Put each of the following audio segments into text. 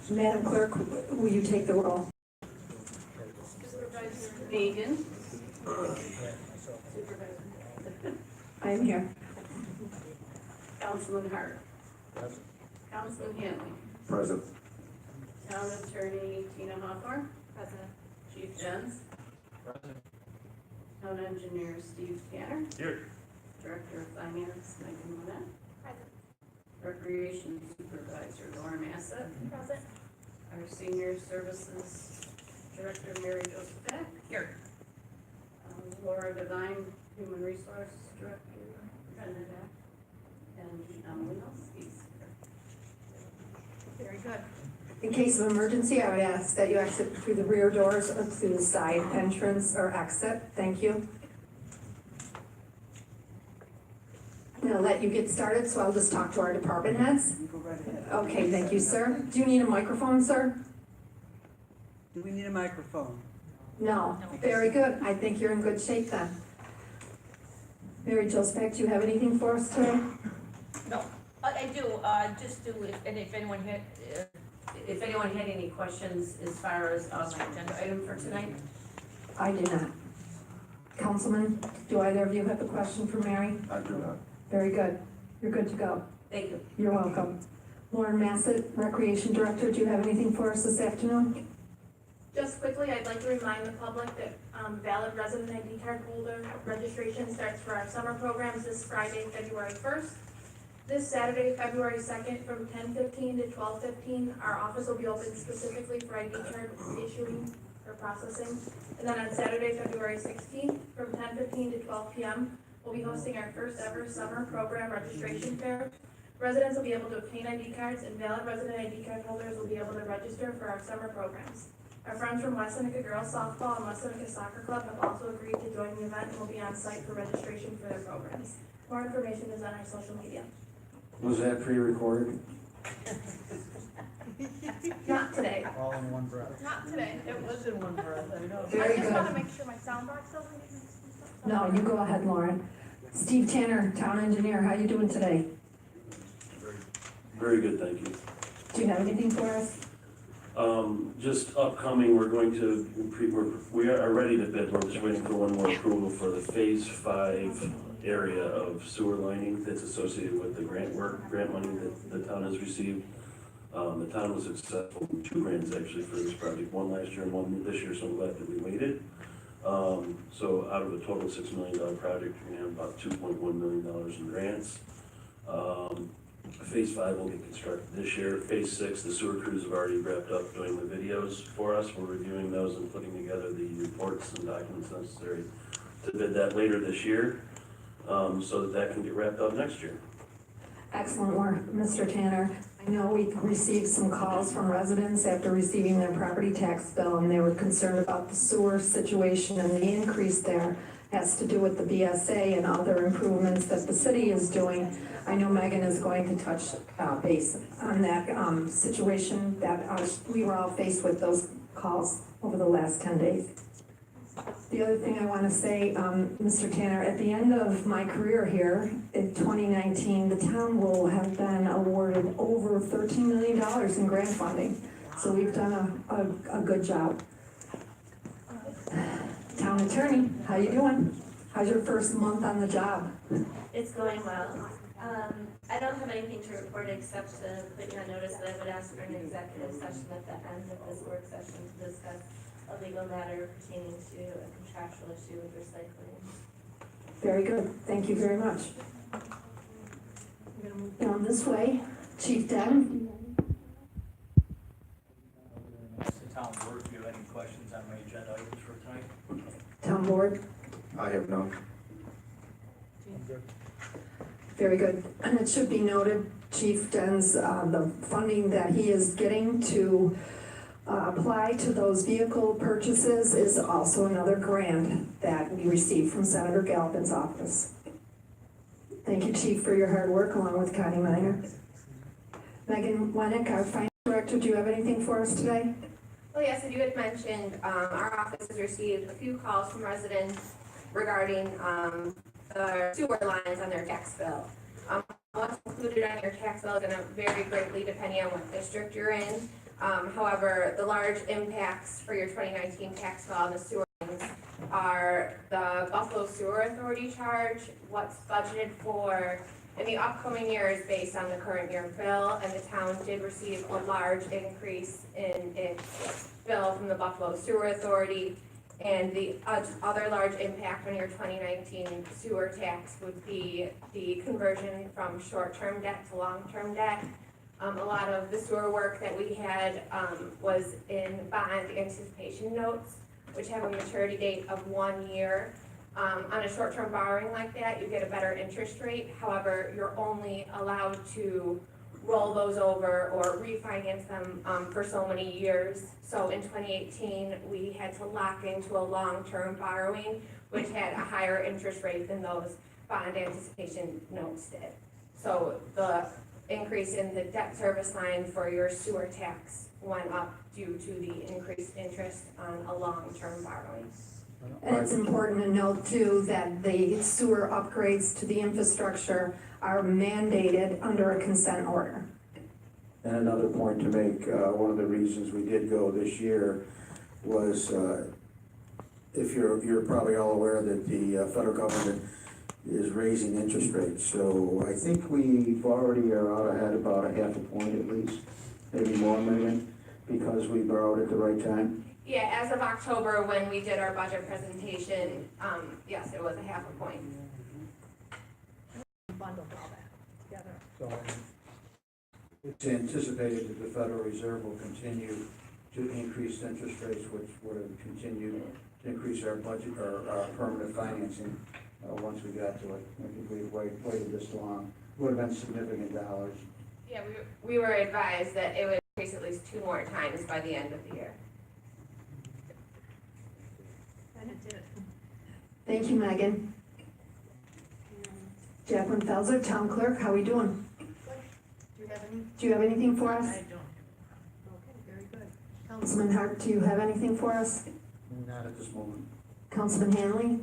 Madam Clerk, will you take the roll? Supervisor Megan. I am here. Councilman Hart. Present. Councilman Hanley. Present. Town Attorney Tina Hawthorne. Present. Chief Jens. Present. Town Engineer Steve Tanner. Here. Director of Finance Megan Monette. Present. Recreation Supervisor Laura Massett. Present. Our Senior Services Director Mary Joseph. Here. Laura Devine, Human Resource Director Brenda Beck. And Emily Nelsky's here. Very good. In case of emergency, I would ask that you exit through the rear doors or through the side entrance or exit. Thank you. I'm going to let you get started, so I'll just talk to our department heads. Go right ahead. Okay, thank you, sir. Do you need a microphone, sir? Do we need a microphone? No. Very good. I think you're in good shape then. Mary Joseph, do you have anything for us today? No, I do, just do, and if anyone had any questions as far as my agenda item for tonight? I do not. Councilman, do either of you have a question for Mary? I do not. Very good. You're good to go. Thank you. You're welcome. Lauren Massett, Recreation Director, do you have anything for us this afternoon? Just quickly, I'd like to remind the public that valid resident ID card holder registration starts for our summer programs this Friday, February 1st. This Saturday, February 2nd, from 10:15 to 12:15, our office will be open specifically for ID card issuing or processing. And then on Saturday, February 16th, from 10:15 to 12 p.m., we'll be hosting our first ever summer program registration fair. Residents will be able to obtain ID cards, and valid resident ID card holders will be able to register for our summer programs. Our friends from West Seneca Girls Softball and West Seneca Soccer Club have also agreed to join the event and will be on site for registration for their programs. More information is on our social media. Was that pre-recorded? Not today. All in one breath. Not today. It was in one breath, I know. Very I just want to good. make sure my sound box doesn't. No, you go ahead, Lauren. Steve Tanner, Town Engineer, how you doing today? Very good, thank you. Do you have anything for us? Just upcoming, we're going to, we are ready to bid, we're just waiting for one more approval for the Phase 5 area of sewer lining that's associated with the grant money that the town has received. The town was successful in 2 grants actually for this project, one last year and one this year, so I'm glad that we waited. So out of a total $6 million project, we're gonna have about $2.1 million in grants. Phase 5 will get constructed this year. Phase 6, the sewer crews have already wrapped up doing the videos for us. We're reviewing those and putting together the reports and documents necessary to bid that later this year, so that can get wrapped up next year. Excellent work, Mr. Tanner. I know we received some calls from residents after receiving their property tax bill, and they were concerned about the sewer situation, and the increase there has to do with the BSA and other improvements that the city is doing. I know Megan is going to touch base on that situation that we were all faced with those calls over the last 10 days. The other thing I want to say, Mr. Tanner, at the end of my career here in 2019, the town will have been awarded over $13 million in grant funding. So we've done a good job. Town Attorney, how you doing? How's your first month on the job? It's going well. I don't have anything to report except to put you on notice that I would ask for an executive session at the end of this work session to discuss a legal matter pertaining to a contractual issue with recycling. Very good. Thank you very much. Down this way, Chief Den. Ask the town board if you have any questions on my agenda items for tonight. Town Board. I have none. Very good. And it should be noted, Chief Den's, the funding that he is getting to apply to those vehicle purchases is also another grant that we received from Senator Galvin's office. Thank you, Chief, for your hard work along with Connie Minor. Megan Wennick, our Finance Director, do you have anything for us today? Well, yes, as you had mentioned, our office has received a few calls from residents regarding the sewer lines on their tax bill. What's included on your tax bill is going to vary greatly depending on what district you're in. However, the large impacts for your 2019 tax bill on the sewer lines are the Buffalo Sewer Authority charge, what's budgeted for in the upcoming year is based on the current year bill, and the town did receive a large increase in its bill from the Buffalo Sewer Authority. And the other large impact on your 2019 sewer tax would be the conversion from short-term debt to long-term debt. A lot of the sewer work that we had was in bond anticipation notes, which have a maturity date of 1 year. On a short-term borrowing like that, you get a better interest rate. However, you're only allowed to roll those over or refinance them for so many years. So in 2018, we had to lock into a long-term borrowing, which had a higher interest rate than those bond anticipation notes did. So the increase in the debt service line for your sewer tax went up due to the increased interest on a long-term borrowing. And it's important to note too that the sewer upgrades to the infrastructure are mandated under a consent order. And another point to make, one of the reasons we did go this year was, if you're probably all aware that the federal government is raising interest rates. So I think we already are out ahead about a half a point at least, maybe more, Megan, because we borrowed at the right time. Yeah, as of October, when we did our budget presentation, yes, it was a half a point. Bundled all that together. So it's anticipated that the Federal Reserve will continue to increase interest rates, which would continue to increase our budget, or our permanent financing, once we got to it. I think we waited this long. It would have been significant dollars. Yeah, we were advised that it would increase at least 2 more times by the end of the year. And it did. Thank you, Megan. Jacqueline Felser, Town Clerk, how are we doing? Do you have anything for us? I don't. Okay, very good. Councilman Hart, do you have anything for us? Not at this moment. Councilman Hanley?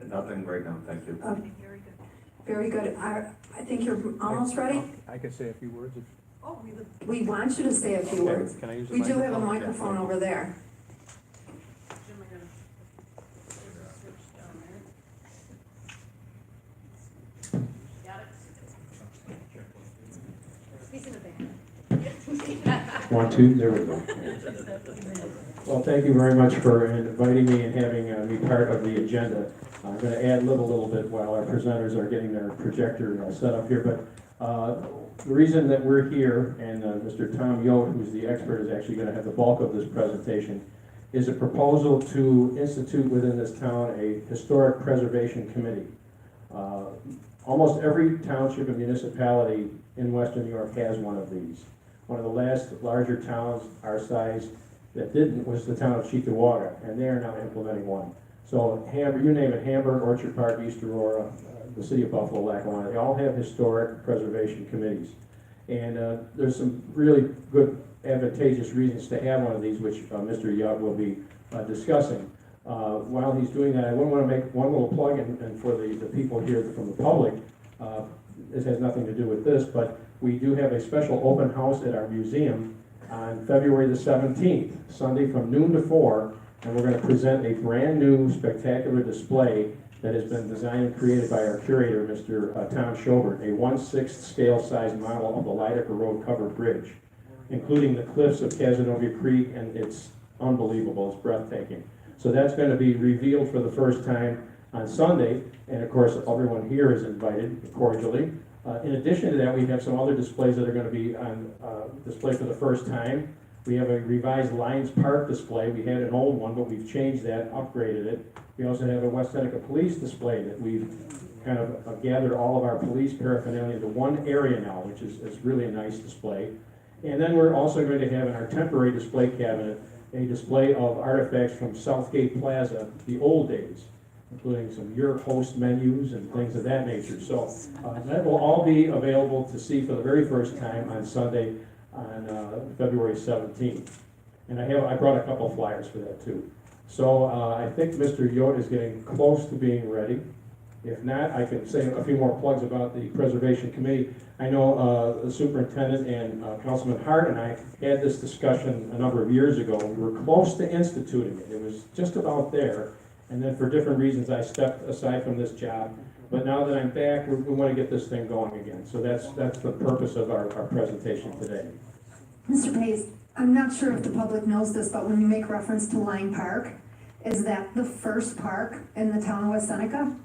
Nothing right now, thank you. Okay, very good. Very good. I think you're almost ready. I can say a few words. We want you to say a few words. Can I use the We do have a microphone? microphone over there. Jim, I gotta switch down there. Got it? He's in the back. 1, 2, there we go. Well, thank you very much for inviting me and having me part of the agenda. I'm going to ad-lib a little bit while our presenters are getting their projector set up here, but the reason that we're here, and Mr. Tom Yote, who's the expert, is actually going to have the bulk of this presentation, is a proposal to institute within this town a historic preservation committee. Almost every township and municipality in Western New York has one of these. One of the last larger towns our size that didn't was the town of Cheektowaga, and they are now implementing one. So you name it, Hamburg, Orchard Park, East Aurora, the city of Buffalo, Lackawanna, they all have historic preservation committees. And there's some really good advantageous reasons to have one of these, which Mr. Young will be discussing. While he's doing that, I want to make one little plug, and for the people here from the public, this has nothing to do with this, but we do have a special open house at our museum on February the 17th, Sunday from noon to 4, and we're going to present a brand new spectacular display that has been designed and created by our curator, Mr. Tom Schobert, a 1/6 scale size model of the Lydecker Road covered bridge, including the cliffs of Casanova Creek, and it's unbelievable, it's breathtaking. So that's going to be revealed for the first time on Sunday, and of course everyone here is invited cordially. In addition to that, we have some other displays that are going to be on display for the first time. We have a revised Lions Park display. We had an old one, but we've changed that, upgraded it. We also have a West Seneca Police display that we've kind of gathered all of our police paraphernalia into one area now, which is really a nice display. And then we're also going to have in our temporary display cabinet a display of artifacts from Southgate Plaza, the old days, including some your host menus and things of that nature. So that will all be available to see for the very first time on Sunday on February 17th. And I brought a couple flyers for that too. So I think Mr. Yote is getting close to being ready. If not, I can say a few more plugs about the Preservation Committee. I know the superintendent and Councilman Hart and I had this discussion a number of years ago. We were close to instituting it. It was just about there. And then for different reasons, I stepped aside from this job. But now that I'm back, we want to get this thing going again. So that's the purpose of our presentation today. Mr. Pace, I'm not sure if the public knows this, but when you make reference to Line Park, is that the first park in the town of West Seneca?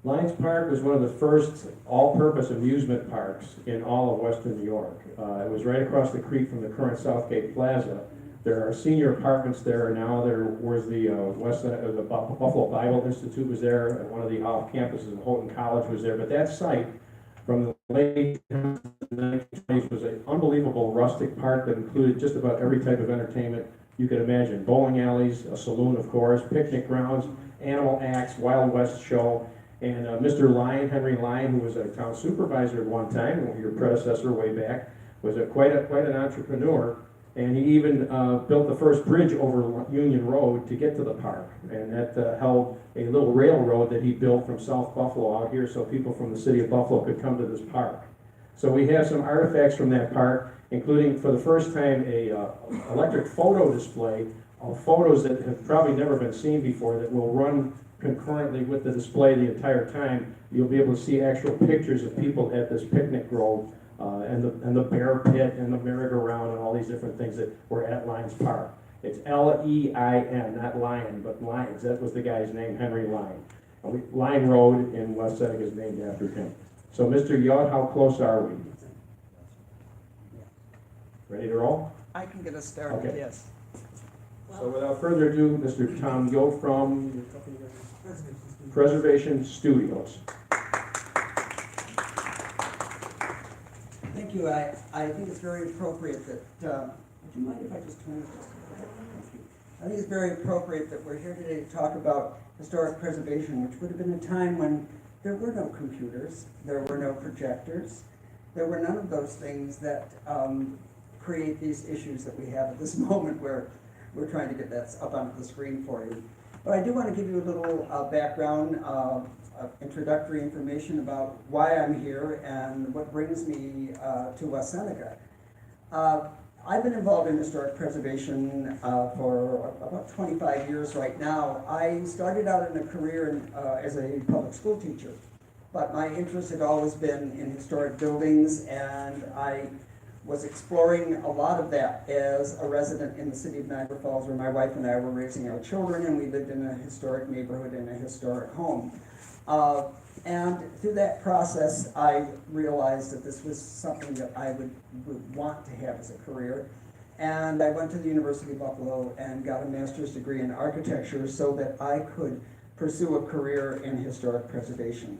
Lions Park was one of the first all-purpose amusement parks in all of Western New York. It was right across the creek from the current Southgate Plaza. There are senior apartments there now. There was the the Buffalo Bible Institute was there, and one of the off campuses in Houghton College was there. But that site, from the late 1920s, was an unbelievable rustic park that included just about every type of entertainment you could imagine. Bowling alleys, a saloon, of course, picnic grounds, animal acts, Wild West show. And Mr. Lyon, Henry Lyon, who was a town supervisor at one time, your predecessor way back, was quite an entrepreneur. And he even built the first bridge over Union Road to get to the park. And that held a little railroad that he built from South Buffalo out here so people from the city of Buffalo could come to this park. So we have some artifacts from that park, including for the first time a electric photo display of photos that have probably never been seen before that will run concurrently with the display the entire time. You'll be able to see actual pictures of people at this picnic grove and the bear pit and the merry-go-round and all these different things that were at Lions Park. It's L-E-I-N, not Lion, but Lions. That was the guy's name, Henry Lyon. Line Road in West Seneca is named after him. So Mr. Yacht, how close are we? Ready to roll? I can get us started, Okay. yes. So without further ado, Mr. Tom Yost from Preservation Studios. Thank you. I think it's very appropriate that, would you mind if I just turn this? I think it's very appropriate that we're here today to talk about historic preservation, which would have been a time when there were no computers, there were no projectors, there were none of those things that create these issues that we have at this moment where we're trying to get that up onto the screen for you. But I do want to give you a little background, introductory information about why I'm here and what brings me to West Seneca. I've been involved in historic preservation for about 25 years right now. I started out in a career as a public school teacher, but my interest had always been in historic buildings, and I was exploring a lot of that as a resident in the city of Niagara Falls, where my wife and I were raising our children, and we lived in a historic neighborhood in a historic home. And through that process, I realized that this was something that I would want to have as a career. And I went to the University of Buffalo and got a master's degree in architecture so that I could pursue a career in historic preservation.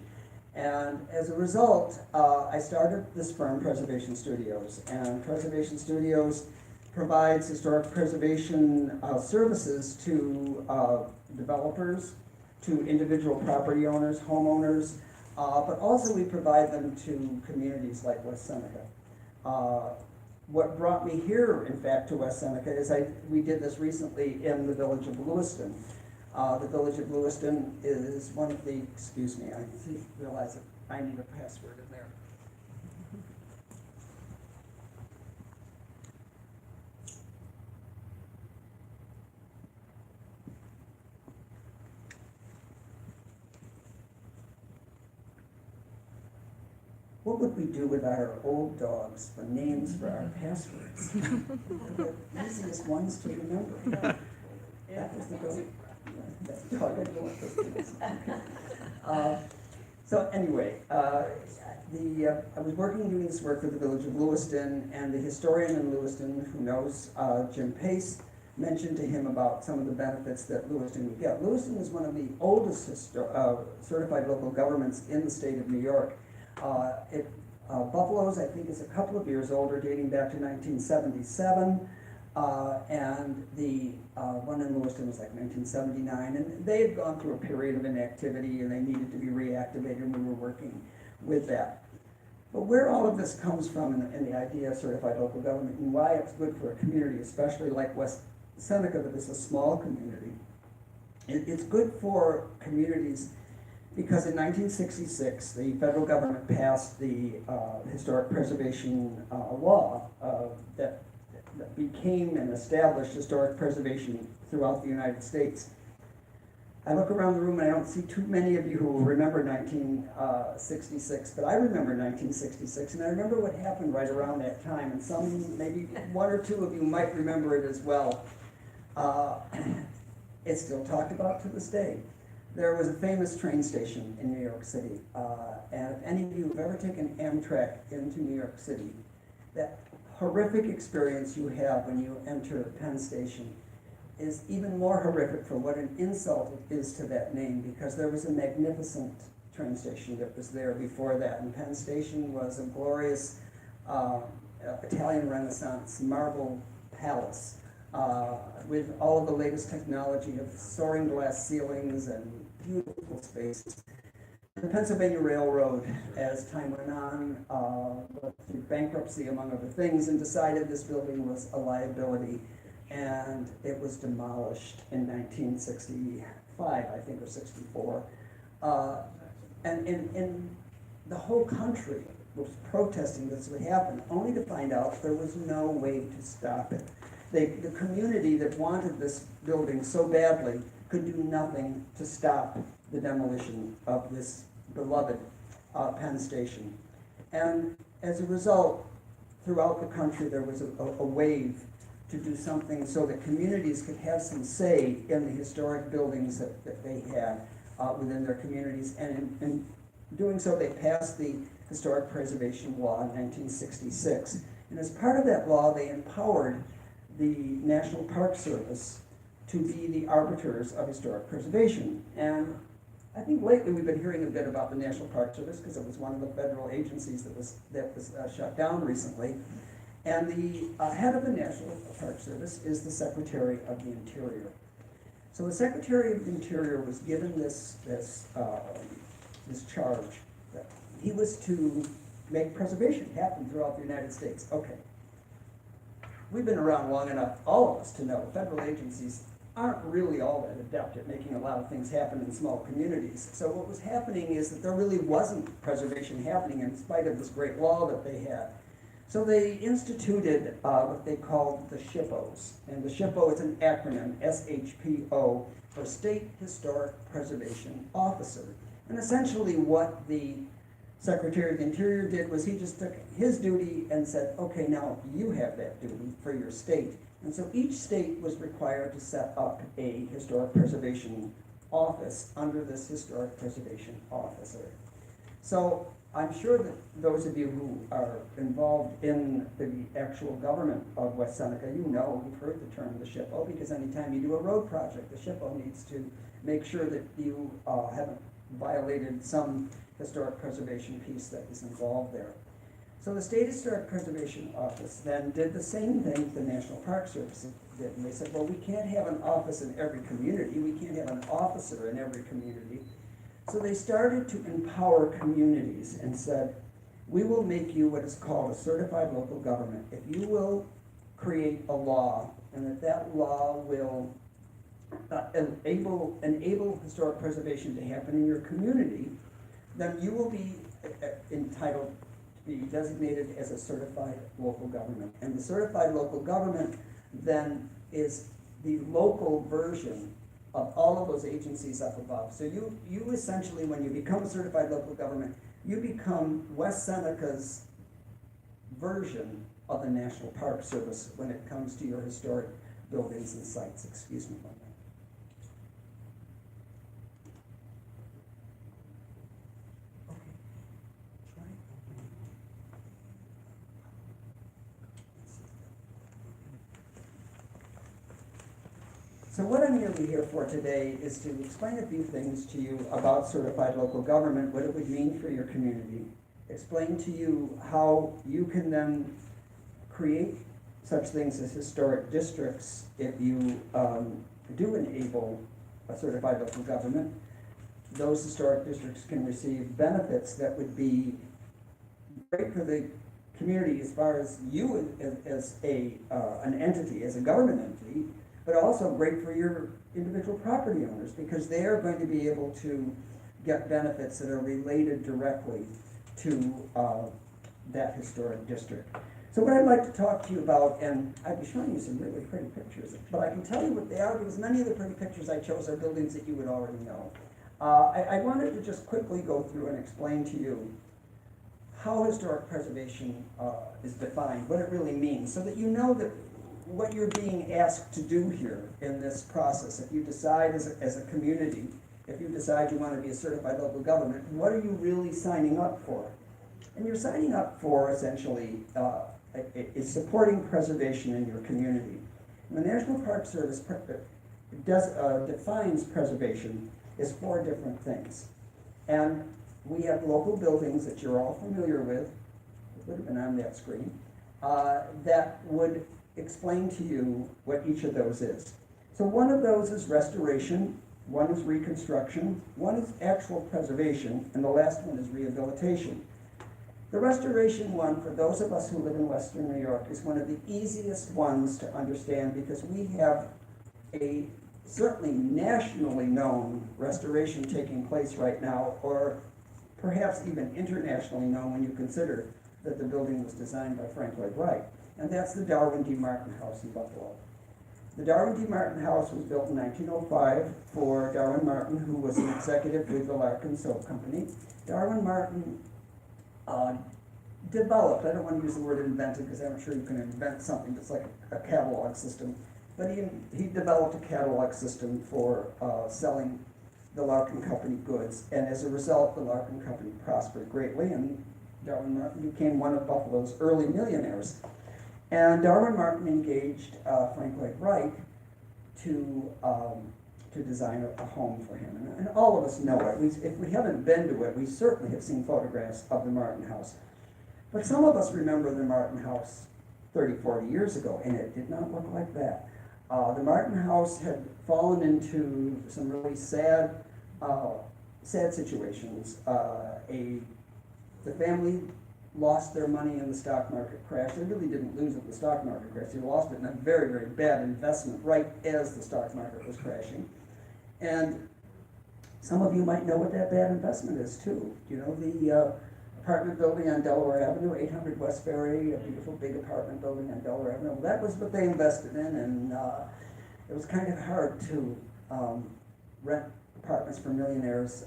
And as a result, I started this firm, Preservation Studios. And Preservation Studios provides historic preservation services to developers, to individual property owners, homeowners, but also we provide them to communities like West Seneca. What brought me here, in fact, to West Seneca is we did this recently in the village of Lewiston. The village of Lewiston is one of the, excuse me, I realize that I need a password in there. What would we do with our old dogs for names for our passwords? The easiest ones to remember. That was the dog. That's the dog I know. So anyway, I was working doing this work for the village of Lewiston, and the historian in Lewiston, who knows Jim Pace, mentioned to him about some of the benefits that Lewiston would get. Lewiston is one of the oldest certified local governments in the state of New York. Buffalo's, I think, is a couple of years older, dating back to 1977, and the one in Lewiston was like 1979, and they had gone through a period of inactivity, and they needed to be reactivated, and we were working with that. But where all of this comes from in the idea of certified local government, and why it's good for a community, especially like West Seneca, that is a small community, it's good for communities Because in 1966, the federal government passed the historic preservation law that became and established historic preservation throughout the United States. I look around the room and I don't see too many of you who remember 1966, but I remember 1966, and I remember what happened right around that time, and some, maybe one or two of you might remember it as well. It's still talked about to this day. There was a famous train station in New York City, and if any of you have ever taken Amtrak into New York City, that horrific experience you have when you enter Penn Station is even more horrific for what an insult it is to that name, because there was a magnificent train station that was there before that, and Penn Station was a glorious Italian Renaissance marble palace with all of the latest technology of soaring glass ceilings and beautiful spaces. The Pennsylvania Railroad, as time went on, went through bankruptcy among other things, and decided this building was a liability, and it was demolished in 1965, I think, or 64. And the whole country was protesting this would happen, only to find out there was no way to stop it. The community that wanted this building so badly could do nothing to stop the demolition of this beloved Penn Station. And as a result, throughout the country, there was a wave to do something so that communities could have some say in the historic buildings that they had within their communities. And in doing so, they passed the Historic Preservation Law in 1966. And as part of that law, they empowered the National Park Service to be the arbiters of historic preservation. And I think lately we've been hearing a bit about the National Park Service because it was one of the federal agencies that was shut down recently. And the head of the National Park Service is the Secretary of the Interior. So the Secretary of the Interior was given this charge that he was to make preservation happen throughout the United States. Okay. We've been around long enough, all of us, to know federal agencies aren't really all that adept at making a lot of things happen in small communities. So what was happening is that there really wasn't preservation happening in spite of this great law that they had. So they instituted what they called the SHPOs. And the SHPO is an acronym, SHPO, for State Historic Preservation Officer. And essentially what the Secretary of the Interior did was he just took his duty and said, okay, now you have that duty for your state. And so each state was required to set up a historic preservation office under this historic preservation officer. So I'm sure that those of you who are involved in the actual government of West Seneca, you've heard the term the SHPO, because anytime you do a road project, the SHPO needs to make sure that you haven't violated some historic preservation piece that is involved there. So the State Historic Preservation Office then did the same thing the National Park Service did. And they said, well, we can't have an office in every community. We can't have an officer in every community. So they started to empower communities and said, we will make you what is called a certified local government. If you will create a law, and that law will enable historic preservation to happen in your community, then you will be entitled to be designated as a certified local government. And the certified local government then is the local version of all of those agencies up above. So you essentially, when you become a certified local government, you become West Seneca's version of the National Park Service when it comes to your historic buildings and sites. Excuse me one minute. So what I'm really here for today is to explain a few things to you about certified local government, what it would mean for your community, explain to you how you can then create such things as historic districts if you do enable a certified local government. Those historic districts can receive benefits that would be great for the community as far as you as an entity, as a government entity, but also great for your individual property owners, because they are going to be able to get benefits that are related directly to that historic district. So what I'd like to talk to you about, and I'd be showing you some really pretty pictures, but I can tell you what they are because many of the pretty pictures I chose are buildings that you would already know. I wanted to just quickly go through and explain to you how historic preservation is defined, what it really means, so that you know that what you're being asked to do here in this process. If you decide as a community, if you decide you want to be a certified local government, what are you really signing up for? And you're signing up for, essentially, is supporting preservation in your community. And the National Park Service defines preservation as 4 different things. And we have local buildings that you're all familiar with, it would have been on that screen, that would explain to you what each of those is. So one of those is restoration, one is reconstruction, one is actual preservation, and the last one is rehabilitation. The restoration one, for those of us who live in Western New York, is one of the easiest ones to understand because we have a certainly nationally known restoration taking place right now, or perhaps even internationally known when you consider that the building was designed by Frank Lloyd Wright, and that's the Darwin D. Martin House in Buffalo. The Darwin D. Martin House was built in 1905 for Darwin Martin, who was an executive with the Larkin Soap Company. Darwin Martin developed, I don't want to use the word invented because I'm sure you can invent something that's like a catalog system, but he developed a catalog system for selling the Larkin Company goods, and as a result, the Larkin Company prospered greatly, and Darwin Martin became one of Buffalo's early millionaires. And Darwin Martin engaged Frank Lloyd Wright to design a home for him. And all of us know it. If we haven't been to it, we certainly have seen photographs of the Martin House. But some of us remember the Martin House 30, 40 years ago, and it did not look like that. The Martin House had fallen into some really sad situations. The family lost their money in the stock market crash. They really didn't lose it in the stock market crash. They lost it in a very, very bad investment right as the stock market was crashing. And some of you might know what that bad investment is too. You know, the apartment building on Delaware Avenue, 800 Westbury, a beautiful big apartment building on Delaware Avenue. Well, that was what they invested in, and it was kind of hard to rent apartments for millionaires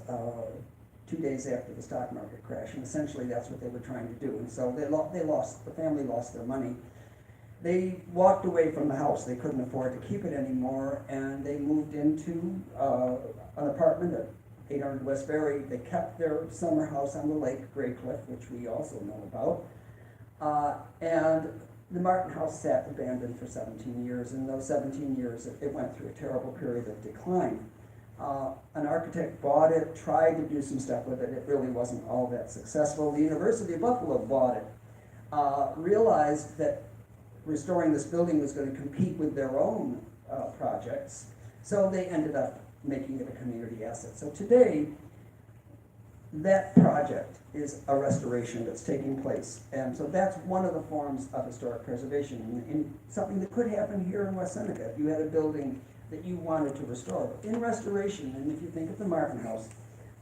2 days after the stock market crash, and essentially that's what they were trying to do. And so the family lost their money. They walked away from the house. They couldn't afford to keep it anymore, and they moved into an apartment at 800 Westbury. They kept their summer house on the lake, Gray Cliff, which we also know about. And the Martin House sat abandoned for 17 years. In those 17 years, it went through a terrible period of decline. An architect bought it, tried to do some stuff with it. It really wasn't all that successful. The University of Buffalo bought it, realized that restoring this building was going to compete with their own projects, so they ended up making it a community asset. So today, that project is a restoration that's taking place. And so that's one of the forms of historic preservation, and something that could happen here in West Seneca. If you had a building that you wanted to restore. In restoration, and if you think of the Martin House,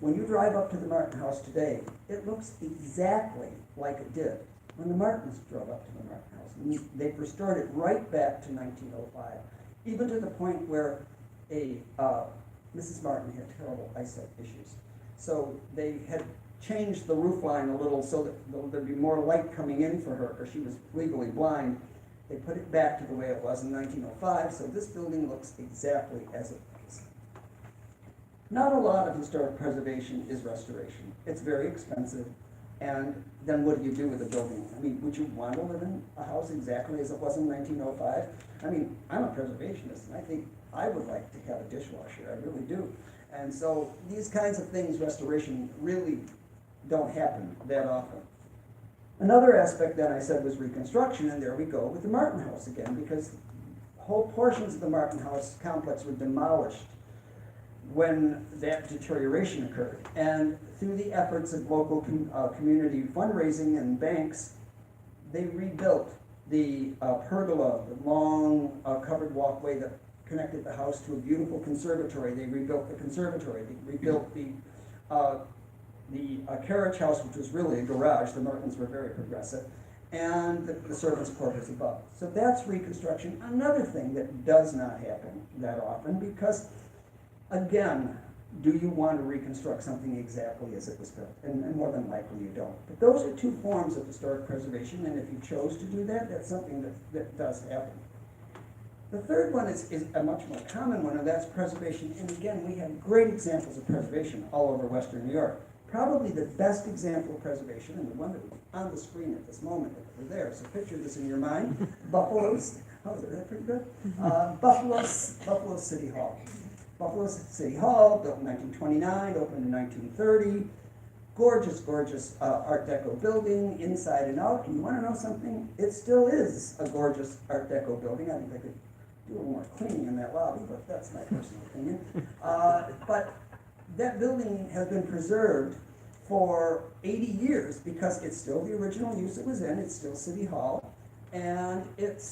when you drive up to the Martin House today, it looks exactly like it did when the Martins drove up to the Martin House. And they've restored it right back to 1905, even to the point where Mrs. Martin had terrible eyesight issues. So they had changed the roof line a little so that there'd be more light coming in for her, because she was legally blind. They put it back to the way it was in 1905, so this building looks exactly as it was. Not a lot of historic preservation is restoration. It's very expensive, and then what do you do with the building? I mean, would you want to live in a house exactly as it was in 1905? I mean, I'm a preservationist, and I think I would like to have a dishwasher, I really do. And so these kinds of things, restoration, really don't happen that often. Another aspect that I said was reconstruction, and there we go with the Martin House again, because whole portions of the Martin House complex were demolished when that deterioration occurred. And through the efforts of local community fundraising and banks, they rebuilt the pergola, the long covered walkway that connected the house to a beautiful conservatory. They rebuilt the conservatory. They rebuilt the the carriage house, which was really a garage, the Mertens were very progressive, and the servants' quarters above. So that's reconstruction. Another thing that does not happen that often, because again, do you want to reconstruct something exactly as it was built? And more than likely you don't. But those are two forms of historic preservation, and if you chose to do that, that's something that does happen. The third one is a much more common one, and that's preservation. And again, we have great examples of preservation all over Western New York. Probably the best example of preservation, and the one that was on the screen at this moment that we're there, so picture this in your mind, Buffalo's, oh, is that pretty good? Buffalo City Hall. Buffalo City Hall, built in 1929, opened in 1930. Gorgeous, gorgeous Art Deco building, inside and out. And you want to know something? It still is a gorgeous Art Deco building. I think I could do a little more cleaning in that lobby, but that's my personal opinion. But that building has been preserved for 80 years because it's still the original use it was in. It's still City Hall, and it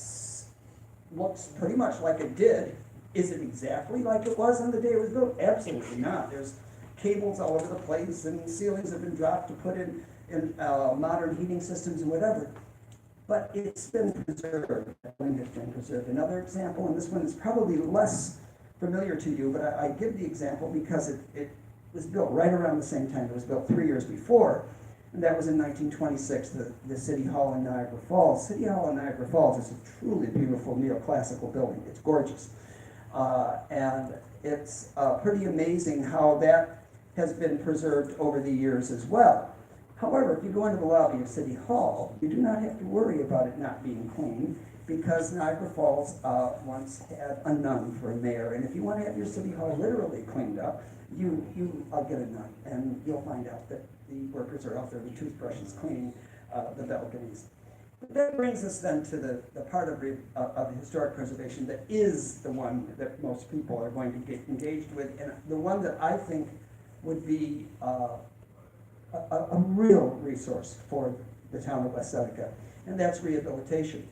looks pretty much like it did. Is it exactly like it was on the day it was built? Absolutely not. There's cables all over the place, and ceilings have been dropped to put in modern heating systems and whatever. But it's been preserved. That building has been preserved. Another example, and this one is probably less familiar to you, but I give the example because it was built right around the same time. It was built 3 years before, and that was in 1926, the City Hall in Niagara Falls. City Hall in Niagara Falls is a truly beautiful neoclassical building. It's gorgeous. And it's pretty amazing how that has been preserved over the years as well. However, if you go into the lobby of City Hall, you do not have to worry about it not being clean, because Niagara Falls once had a nun for a mayor, and if you want to have your City Hall literally cleaned up, I'll get a nun, and you'll find out that the workers are out there with toothbrushes cleaning the balconies. But that brings us then to the part of historic preservation that is the one that most people are going to get engaged with, and the one that I think would be a real resource for the town of West Seneca, and that's rehabilitation.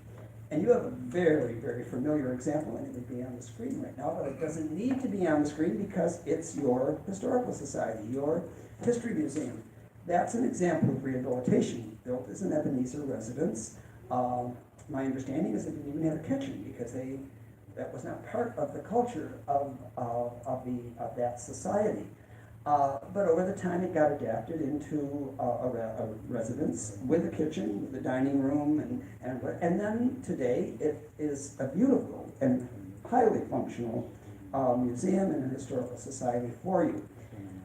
And you have a very, very familiar example, and it would be on the screen right now, but it doesn't need to be on the screen because it's your historical society, your history museum. That's an example of rehabilitation, built as an Ebenezer residence. My understanding is they didn't even have a kitchen because that was not part of the culture of that society. But over the time, it got adapted into a residence with a kitchen, with a dining room, and then today it is a beautiful and highly functional museum and a historical society for you.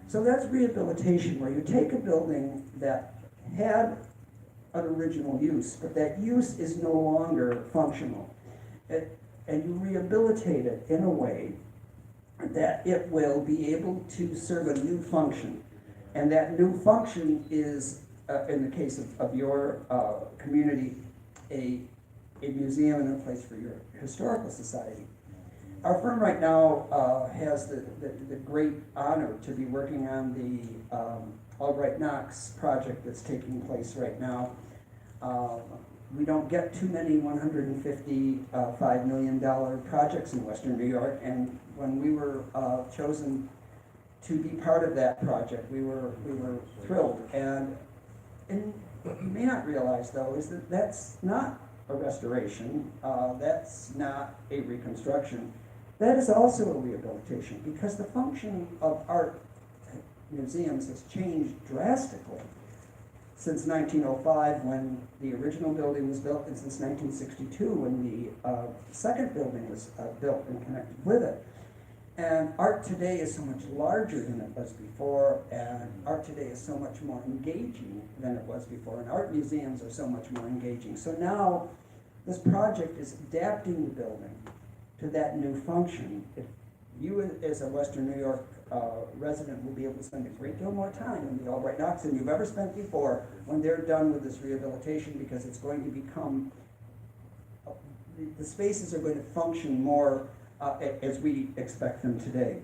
So that's rehabilitation, where you take a building that had an original use, but that use is no longer functional, and you rehabilitate it in a way that it will be able to serve a new function. And that new function is, in the case of your community, a museum and a place for your historical society. Our firm right now has the great honor to be working on the Albright Knox project that's taking place right now. We don't get too many $155 million projects in Western New York, and when we were chosen to be part of that project, we were thrilled. And what you may not realize, though, is that that's not a restoration, that's not a reconstruction. That is also a rehabilitation, because the function of art museums has changed drastically since 1905, when the original building was built, and since 1962, when the second building was built and connected with it. And art today is so much larger than it was before, and art today is so much more engaging than it was before, and art museums are so much more engaging. So now, this project is adapting the building to that new function. If you, as a Western New York resident, will be able to spend a great deal more time in the Albright Knox than you've ever spent before when they're done with this rehabilitation, because it's going to become, the spaces are going to function more as we expect them today.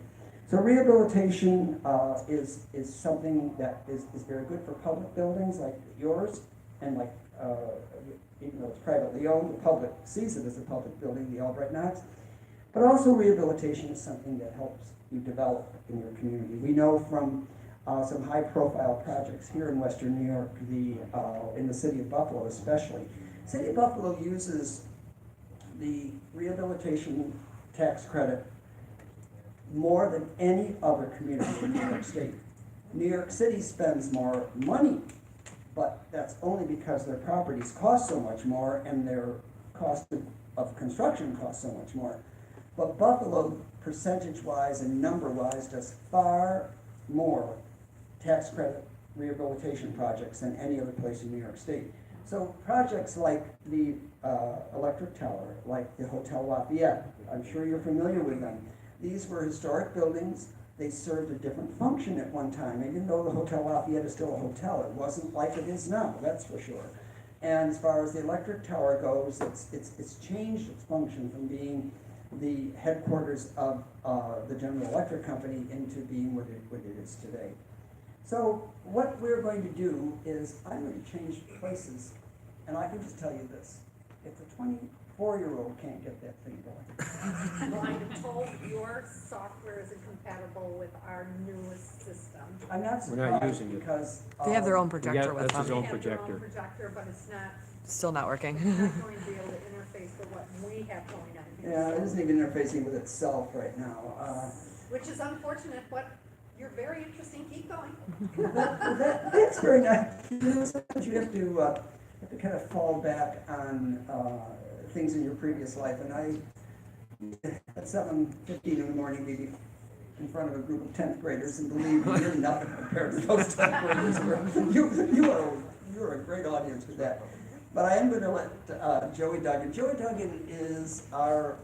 So rehabilitation is something that is very good for public buildings like yours, and like, even though it's privately owned, the public sees it as a public building, the Albright Knox. But also rehabilitation is something that helps you develop in your community. We know from some high-profile projects here in Western New York, in the city of Buffalo especially. City of Buffalo uses the rehabilitation tax credit more than any other community in New York State. New York City spends more money, but that's only because their properties cost so much more and their cost of construction costs so much more. But Buffalo, percentage-wise and number-wise, does far more tax credit rehabilitation projects than any other place in New York State. So projects like the electric tower, like the Hotel Lafayette, I'm sure you're familiar with them. These were historic buildings. They served a different function at one time. Even though the Hotel Lafayette is still a hotel, it wasn't like it is now, that's for sure. And as far as the electric tower goes, it's changed its function from being the headquarters of the General Electric Company into being what it is today. So what we're going to do is I'm going to change places, and I can just tell you this. If the 24-year-old can't get that thing going. Well, I'm told your software isn't compatible with our newest system. I'm not We're not surprised using it. because. They have their own projector with that's his them. own They have their own projector. projector, but it's not Still not working. going to be able to interface with what we have going on here. Yeah, it isn't even interfacing with itself right now. Which is unfortunate, but you're very interesting, keep going. That's very nice. You know, sometimes you have to kind of fall back on things in your previous life. And at 7:15 in the morning, we'd be in front of a group of 10th graders, and believe me, you're nothing compared to those 10th graders. You're a great audience with that. But I am going to let Joey Duggan. Joey Duggan is our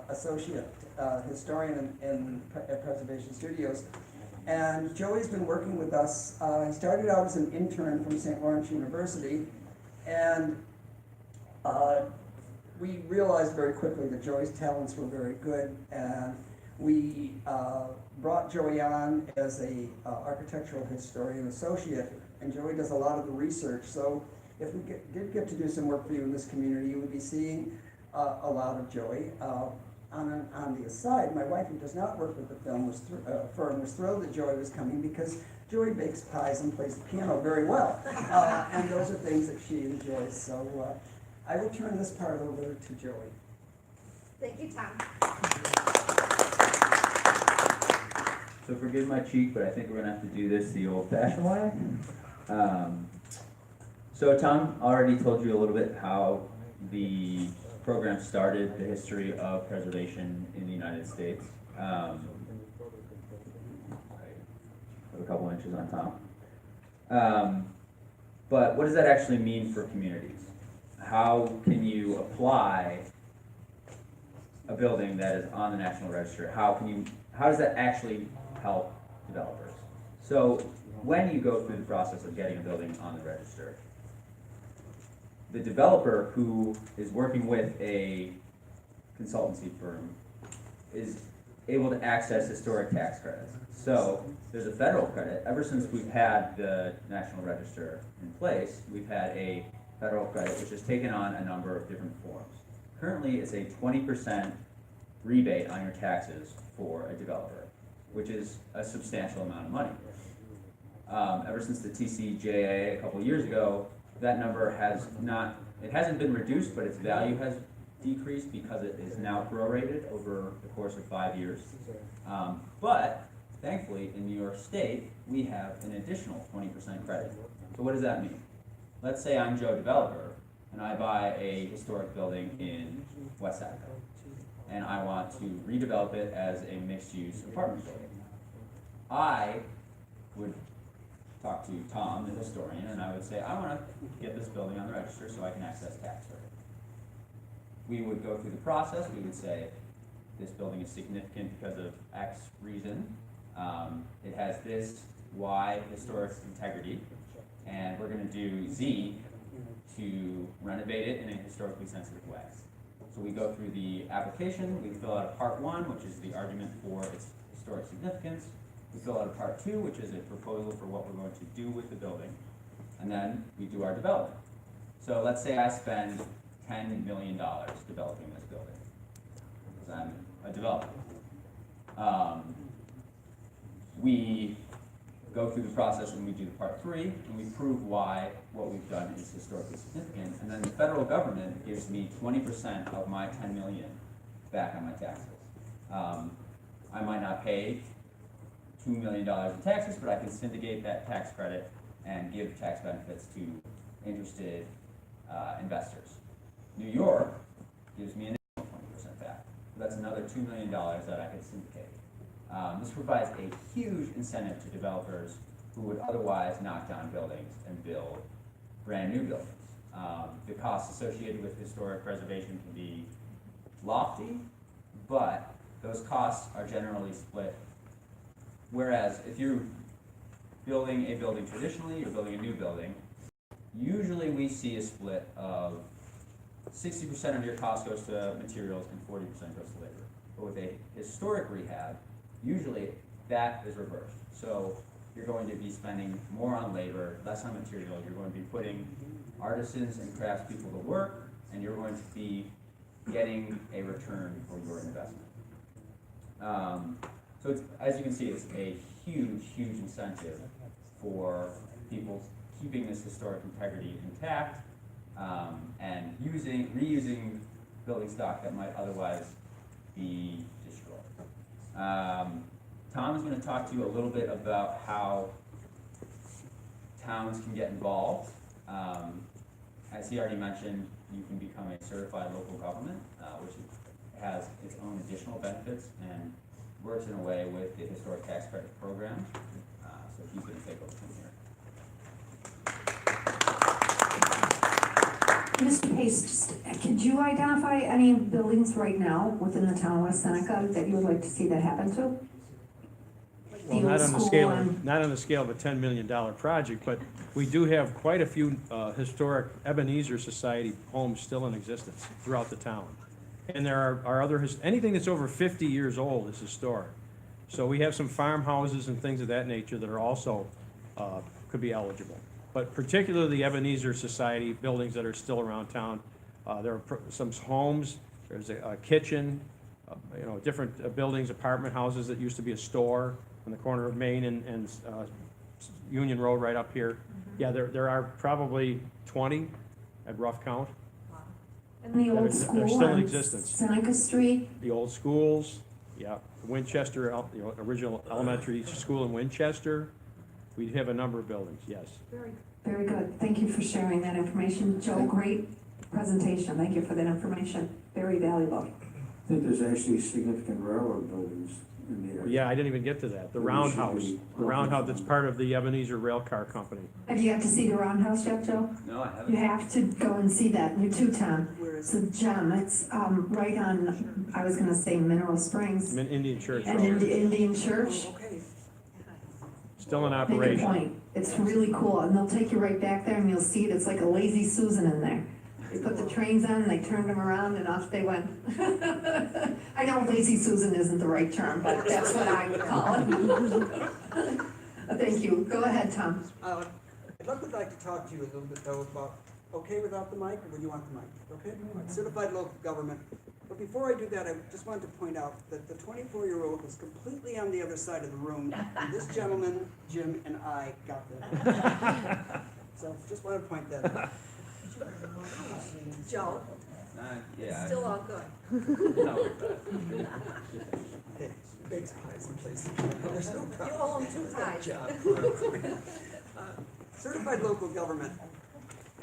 associate historian at Preservation Studios. And Joey's been working with us. He started out as an intern from St. Lawrence University, and we realized very quickly that Joey's talents were very good, and we brought Joey on as a architectural historian associate, and Joey does a lot of the research. So if we did get to do some work for you in this community, you would be seeing a lot of Joey. On the aside, my wife, who does not work with the firm, was thrilled that Joey was coming because Joey bakes pies and plays the piano very well. And those are things that she enjoys. So I will turn this part over to Joey. Thank you, Tom. So forgive my cheek, but I think we're gonna have to do this the old-fashioned way. So Tom already told you a little bit how the program started, the history of preservation in the United States. Put a couple inches on top. But what does that actually mean for communities? How can you apply a building that is on the National Register? How does that actually help developers? So when you go through the process of getting a building on the register, the developer who is working with a consultancy firm is able to access historic tax credits. So there's a federal credit. Ever since we've had the National Register in place, we've had a federal credit which has taken on a number of different forms. Currently, it's a 20% rebate on your taxes for a developer, which is a substantial amount of money. Ever since the TCJA a couple years ago, that number hasn't been reduced, but its value has decreased because it is now prorated over the course of 5 years. But thankfully, in New York State, we have an additional 20% credit. So what does that mean? Let's say I'm Joe Developer, and I buy a historic building in West Side, and I want to redevelop it as a mixed-use apartment building. I would talk to Tom, the historian, and I would say, I want to get this building on the register so I can access tax credit. We would go through the process. We would say, this building is significant because of X reason. It has this Y historic integrity, and we're going to do Z to renovate it in a historically sensitive way. So we go through the application. We fill out a part 1, which is the argument for its historic significance. We fill out a part 2, which is a proposal for what we're going to do with the building. And then we do our development. So let's say I spend $10 million developing this building, because I'm a developer. We go through the process and we do part 3, and we prove why what we've done is historically significant, and then the federal government gives me 20% of my 10 million back on my taxes. I might not pay $2 million in taxes, but I can syndicate that tax credit and give tax benefits to interested investors. New York gives me an additional 20% back. So that's another $2 million that I could syndicate. This provides a huge incentive to developers who would otherwise knock down buildings and build brand new buildings. The costs associated with historic preservation can be lofty, but those costs are generally split. Whereas if you're building a building traditionally, you're building a new building, usually we see a split of 60% of your cost goes to materials and 40% goes to labor. But with a historic rehab, usually that is reversed. So you're going to be spending more on labor, less on material. You're going to be putting artisans and craftspeople to work, and you're going to be getting a return for your investment. So it's, as you can see, it's a huge, huge incentive for people keeping this historic integrity intact and reusing building stock that might otherwise be destroyed. Tom is going to talk to you a little bit about how towns can get involved. As he already mentioned, you can become a certified local government, which has its own additional benefits and works in a way with the historic tax credit program. So he's going to take over from here. Mr. Pace, could you identify any buildings right now within the town of West Seneca that you would like to see that happen to? Well, not on the scale of a $10 million project, but we do have quite a few historic Ebenezer Society homes still in existence throughout the town. And there are other, anything that's over 50 years old is historic. So we have some farmhouses and things of that nature that are also, could be eligible. But particularly the Ebenezer Society buildings that are still around town. There are some homes, there's a kitchen, different buildings, apartment houses that used to be a store on the corner of Main and Union Road right up here. Yeah, there are probably 20 at rough count. And the old They're school still in on existence. Seneca Street? The old schools, yeah, Winchester, original elementary school in Winchester. We have a number of buildings, yes. Very good. Thank you for sharing that information. Joe, great presentation. Thank you for that information. Very valuable. I think there's actually significant railroad buildings in the area. Yeah, I didn't even get to that. The roundhouse that's part of the Ebenezer Rail Car Company. Have you got to see the roundhouse yet, Joe? No, I haven't. You have to go and see that. You too, Tom. So, John, it's right on, I was going to say Mineral Springs. Indian Church And Road. Indian Church. Still in Make a operation. point. It's really cool. And they'll take you right back there and you'll see it. It's like a lazy Susan in there. They put the trains on and they turned them around and off they went. I know lazy Susan isn't the right term, but that's what I would call it. Thank you. Go ahead, Tom. I'd like to talk to you a little bit though about, okay without the mic, or would you want the mic? Okay? Certified local government. But before I do that, I just wanted to point out that the 24-year-old was completely on the other side of the room, and this gentleman, Jim, and I got there. So just want to point that out. Joe, Yeah. still all good. No. Hey, big surprise in place. There's no You problem. owe him 2 ties. Certified local government.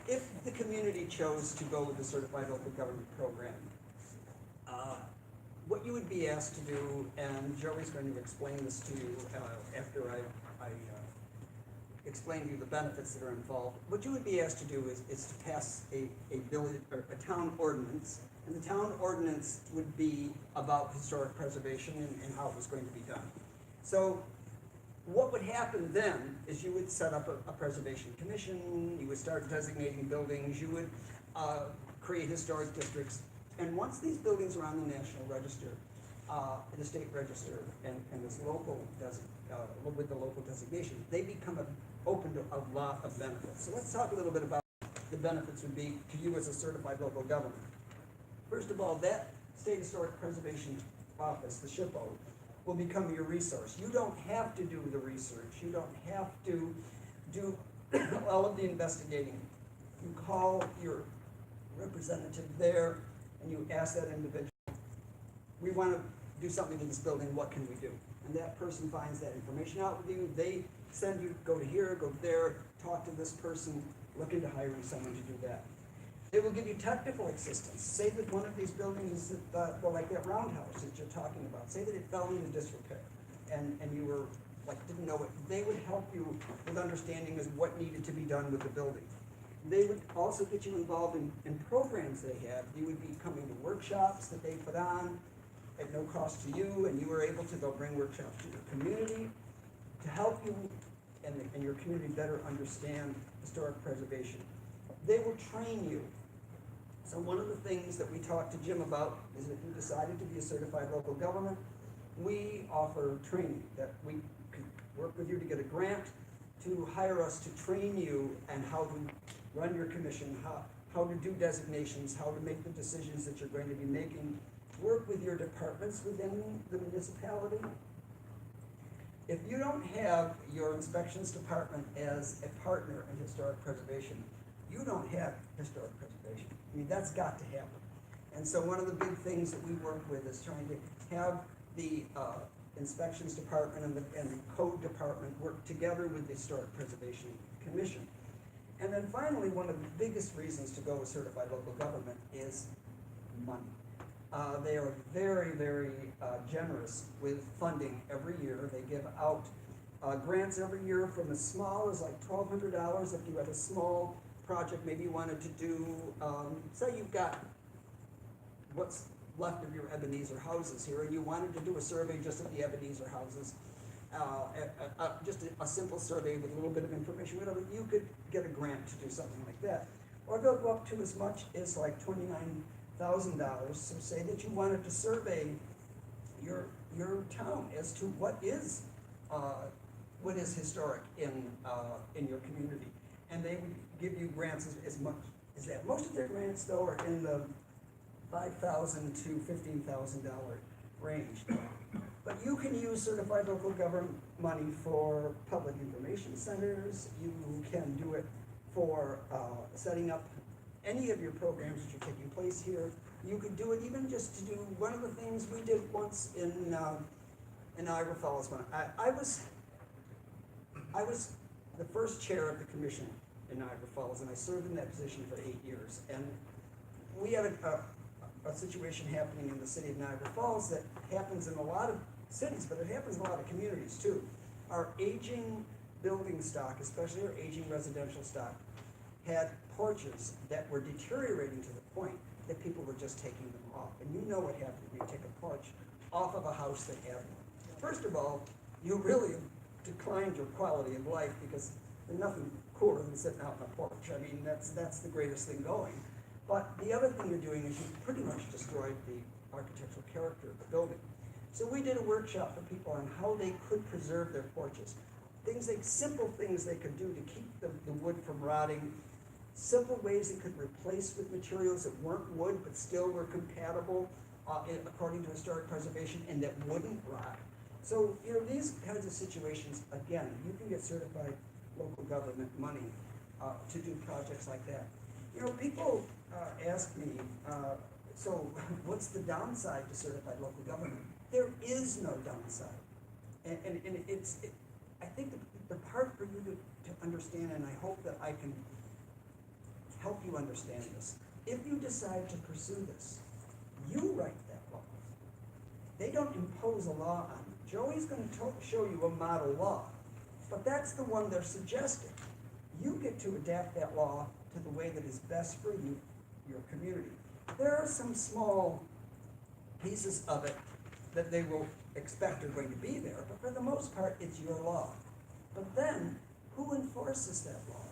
If the community chose to go with the certified local government program, what you would be asked to do, and Joey's going to explain this to you after I explain to you the benefits that are involved. What you would be asked to do is to pass a village or a town ordinance, and the town ordinance would be about historic preservation and how it was going to be done. So what would happen then is you would set up a preservation commission, you would start designating buildings, you would create historic districts, and once these buildings are on the National Register, the state register, and this local with the local designation, they become open to a lot of benefits. So let's talk a little bit about the benefits would be to you as a certified local government. First of all, that State Historic Preservation Office, the SHPO, will become your resource. You don't have to do the research. You don't have to do all of the investigating. You call your representative there and you ask that individual, we want to do something in this building, what can we do? And that person finds that information out with you. They send you, go to here, go there, talk to this person, look into hiring someone to do that. They will give you technical assistance. Say that one of these buildings, like that roundhouse that you're talking about, say that it fell into disrepair and you were didn't know it. They would help you with understanding as what needed to be done with the building. They would also get you involved in programs they have. You would be coming to workshops that they put on at no cost to you, and you were able to go bring workshops to your community to help you and your community better understand historic preservation. They will train you. So one of the things that we talked to Jim about is if you decided to be a certified local government, we offer training that we can work with you to get a grant to hire us to train you and how to run your commission, how to do designations, how to make the decisions that you're going to be making, work with your departments within the municipality. If you don't have your inspections department as a partner in historic preservation, you don't have historic preservation. I mean, that's got to happen. And so one of the big things that we work with is trying to have the inspections department and the code department work together with the Historic Preservation Commission. And then finally, one of the biggest reasons to go with certified local government is money. They are very, very generous with funding every year. They give out grants every year from as small as like $1,200 if you have a small project, maybe you wanted to do, say you've got what's left of your Ebenezer houses here, and you wanted to do a survey just of the Ebenezer houses, just a simple survey with a little bit of information, whatever, you could get a grant to do something like that. Or they'll go up to as much as like $29,000. So say that you wanted to survey your town as to what is historic in your community, and they would give you grants as much as that. Most of their grants, though, are in the $5,000 to $15,000 range. But you can use certified local government money for public information centers. You can do it for setting up any of your programs that are taking place here. You could do it even just to do one of the things we did once in Niagara Falls. When I was the first chair of the commission in Niagara Falls, and I served in that position for 8 years. And we had a situation happening in the city of Niagara Falls that happens in a lot of cities, but it happens in a lot of communities too. Our aging building stock, especially our aging residential stock, had porches that were deteriorating to the point that people were just taking them off. And you know what happens when you take a porch off of a house that had one. First of all, you really declined your quality of life, because there's nothing cooler than sitting out on a porch. I mean, that's the greatest thing going. But the other thing you're doing is you pretty much destroyed the architectural character of the building. So we did a workshop for people on how they could preserve their porches. Simple things they could do to keep the wood from rotting, simple ways they could replace with materials that weren't wood but still were compatible according to historic preservation and that wouldn't rot. So, these kinds of situations, again, you can get certified local government money to do projects like that. People ask me, so what's the downside to certified local government? There is no downside. And I think the part for you to understand, and I hope that I can help you understand this, if you decide to pursue this, you write that law. They don't impose a law on you. Joey's going to show you a model law, but that's the one they're suggesting. You get to adapt that law to the way that is best for you, your community. There are some small pieces of it that they will expect are going to be there, but for the most part, it's your law. But then, who enforces that law?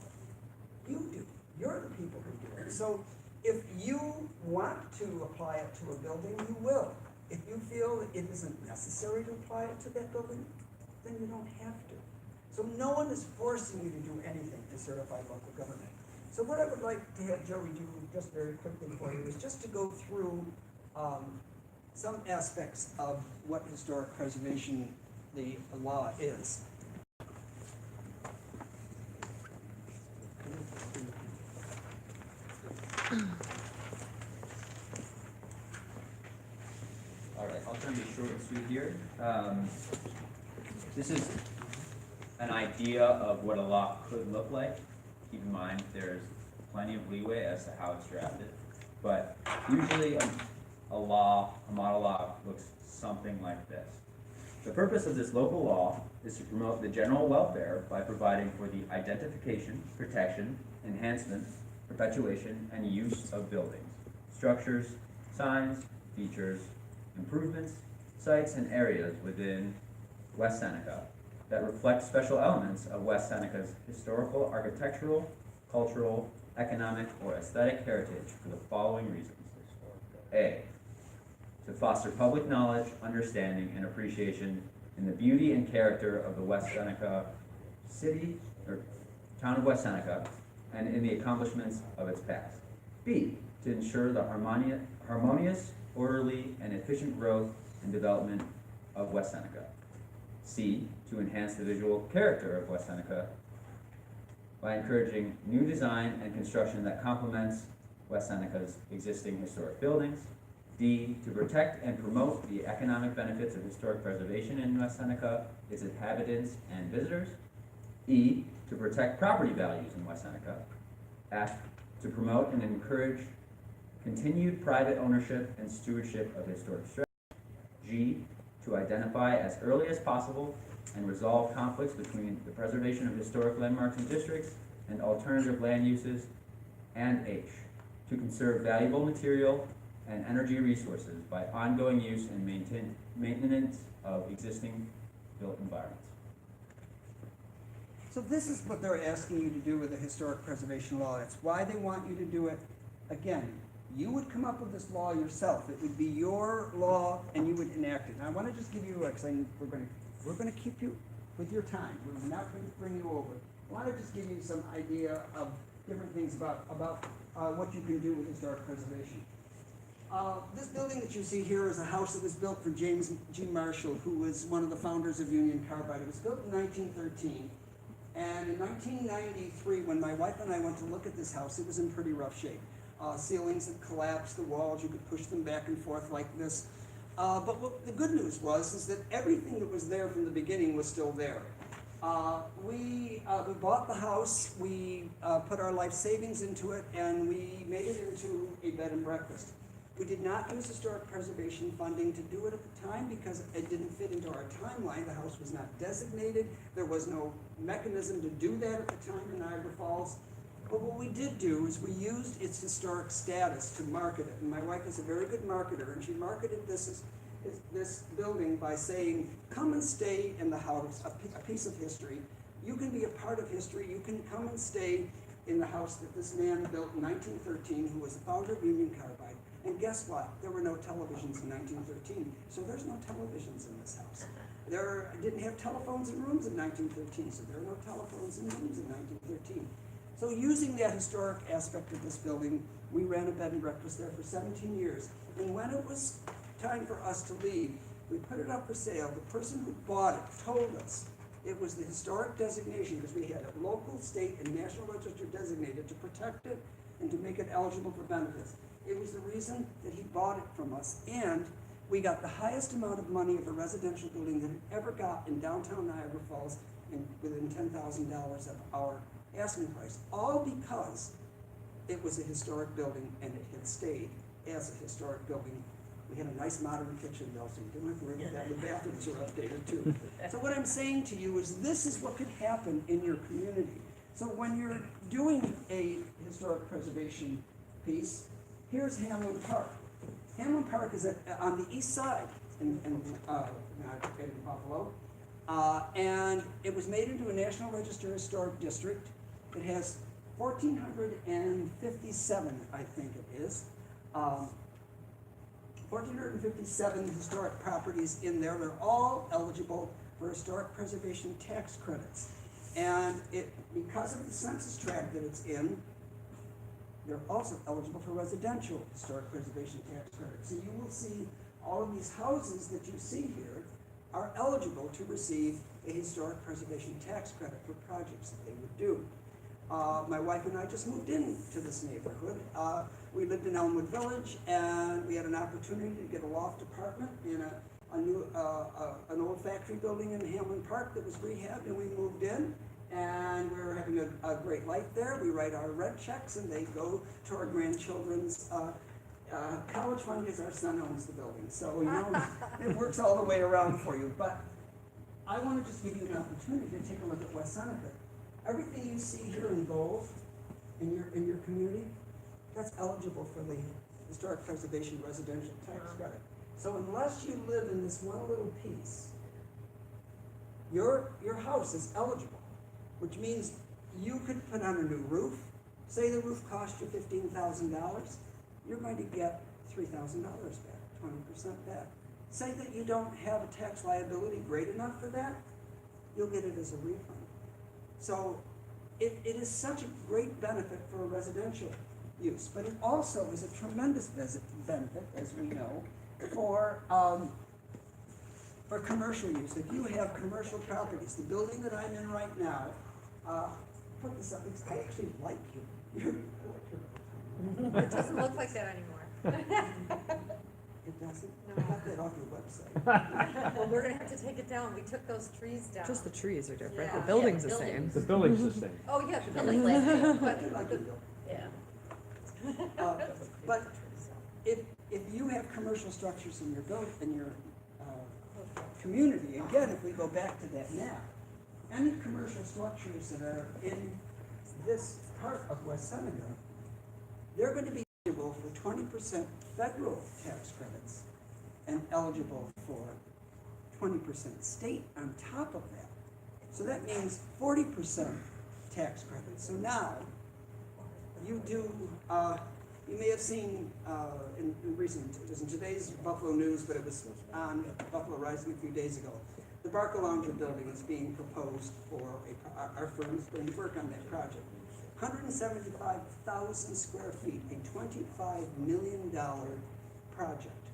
You do. You're the people who do it. So if you want to apply it to a building, you will. If you feel that it isn't necessary to apply it to that building, then you don't have to. So no one is forcing you to do anything in certified local government. So what I would like to have Joey do just very quickly for you is just to go through some aspects of what historic preservation, the law is. All right, I'll try to be short and sweet here. This is an idea of what a law could look like. Keep in mind, there's plenty of leeway as to how it's drafted. But usually a law, a model law, looks something like this. The purpose of this local law is to promote the general welfare by providing for the identification, protection, enhancement, perpetuation, and use of buildings, structures, signs, features, improvements, sites, and areas within West Seneca that reflect special elements of West Seneca's historical, architectural, cultural, economic, or aesthetic heritage for the following reasons. A, to foster public knowledge, understanding, and appreciation in the beauty and character of the West Seneca city, or town of West Seneca, and in the accomplishments of its past. B, to ensure the harmonious, orderly, and efficient growth and development of West Seneca. C, to enhance the visual character of West Seneca by encouraging new design and construction that complements West Seneca's existing historic buildings. D, to protect and promote the economic benefits of historic preservation in West Seneca, its inhabitants and visitors. E, to protect property values in West Seneca. F, to promote and encourage continued private ownership and stewardship of historic structures. G, to identify as early as possible and resolve conflicts between the preservation of historic landmarks and districts and alternative land uses. And H, to conserve valuable material and energy resources by ongoing use and maintenance of existing built environments. So this is what they're asking you to do with the historic preservation law. It's why they want you to do it. Again, you would come up with this law yourself. It would be your law, and you would enact it. And I want to just give you, because we're going to keep you with your time. We're not going to bring you over. I want to just give you some idea of different things about what you can do with historic preservation. This building that you see here is a house that was built for James G. Marshall, who was one of the founders of Union Carbide. It was built in 1913. And in 1993, when my wife and I went to look at this house, it was in pretty rough shape. Ceilings had collapsed, the walls, you could push them back and forth like this. But what the good news is that everything that was there from the beginning was still there. We bought the house, we put our life savings into it, and we made it into a bed and breakfast. We did not use historic preservation funding to do it at the time because it didn't fit into our timeline. The house was not designated. There was no mechanism to do that at the time in Niagara Falls. But what we did do is we used its historic status to market it. And my wife is a very good marketer, and she marketed this building by saying, come and stay in the house, a piece of history. You can be a part of history. You can come and stay in the house that this man built in 1913, who was the founder of Union Carbide. And guess what? There were no televisions in 1913, so there's no televisions in this house. There didn't have telephones in rooms in 1913, so there are no telephones in rooms in 1913. So using that historic aspect of this building, we ran a bed and breakfast there for 17 years. And when it was time for us to leave, we put it up for sale. The person who bought it told us it was the historic designation because we had it local, state, and national register designated to protect it and to make it eligible for benefits. It was the reason that he bought it from us, and we got the highest amount of money of a residential building that it ever got in downtown Niagara Falls, within $10,000 of our asking price, all because it was a historic building and it had stayed as a historic building. We had a nice modern kitchen though, so you didn't have to worry about that. The bathrooms are updated too. So what I'm saying to you is this is what could happen in your community. So when you're doing a historic preservation piece, here's Hamlin Park. Hamlin Park is on the east side in Buffalo, and it was made into a National Register Historic District. It has 1,457, I think it is, 1,457 historic properties in there. They're all eligible for historic preservation tax credits. And because of the census tract that it's in, they're also eligible for residential historic preservation tax credits. So you will see all of these houses that you see here are eligible to receive a historic preservation tax credit for projects that they would do. My wife and I just moved into this neighborhood. We lived in Elmwood Village, and we had an opportunity to get a loft apartment in an old factory building in Hamlin Park that was rehabbed, and we moved in, and we were having a great life there. We write our rent checks, and they go to our grandchildren's college fund because our son owns the building. So, you know, it works all the way around for you. But I want to just give you an opportunity to take a look at West Seneca. Everything you see here in gold in your community, that's eligible for the Historic Preservation Residential Tax Credit. So unless you live in this one little piece, your house is eligible, which means you could put on a new roof. Say the roof cost you $15,000, you're going to get $3,000 back, 20% back. Say that you don't have a tax liability great enough for that, you'll get it as a refund. So it is such a great benefit for a residential use, but it also is a tremendous benefit, as we know, for commercial use. If you have commercial properties, the building that I'm in right now, put this up, I actually like you. It doesn't look like that anymore. It doesn't? No. I got that off your website. Well, we're gonna have to take it down. We took those trees down. Just the trees are different. Yeah. The building's the Yeah, same. The building's the same. Oh, yeah, the Like building, last I do like you, Bill. Yeah. But if you have commercial structures in your community, again, if we go back to that map, any commercial structures that are in this part of West Seneca, they're going to be eligible for 20% federal tax credits and eligible for 20% state on top of that. So that means 40% tax credits. So now, you do, you may have seen in recent, it was in today's Buffalo News, but it was on Buffalo Rising a few days ago. The Barcalounger building is being proposed for, our firm is going to work on that project. 175,000 square feet, a $25 million project,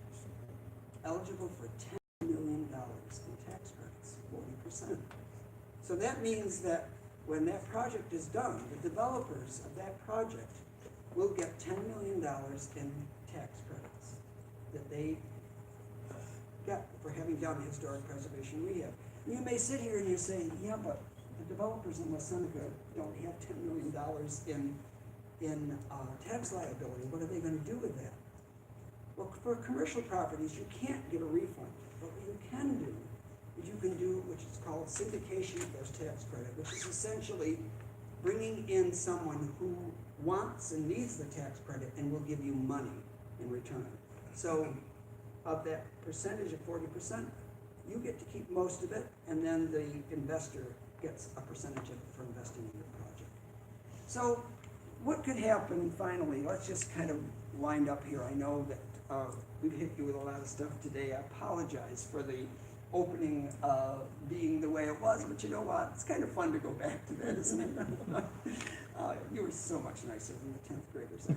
eligible for $10 million in tax credits, 40%. So that means that when that project is done, the developers of that project will get $10 million in tax credits that they get for having done historic preservation rehab. You may sit here and you say, yeah, but the developers in West Seneca don't have $10 million in tax liability. What are they going to do with that? Well, for commercial properties, you can't get a refund. But what you can do is you can do which is called syndication of those tax credit, which is essentially bringing in someone who wants and needs the tax credit and will give you money in return. So of that percentage of 40%, you get to keep most of it, and then the investor gets a percentage of it for investing in your project. So what could happen finally? Let's just kind of wind up here. I know that we've hit you with a lot of stuff today. I apologize for the opening being the way it was, but you know what? It's kind of fun to go back to that, isn't it? You were so much nicer than the 10th graders.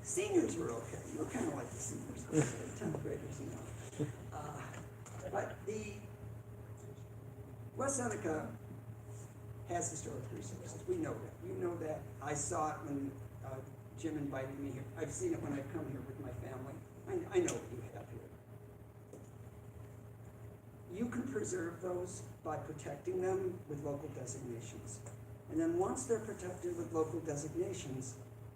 Seniors were okay. You were kind of like the seniors, the 10th graders, you know. But the West Seneca has historic resources. We know that. You know that. I saw it when Jim invited me here. I've seen it when I've come here with my family. I know what you have here. You can preserve those by protecting them with local designations. And then once they're protected with local designations,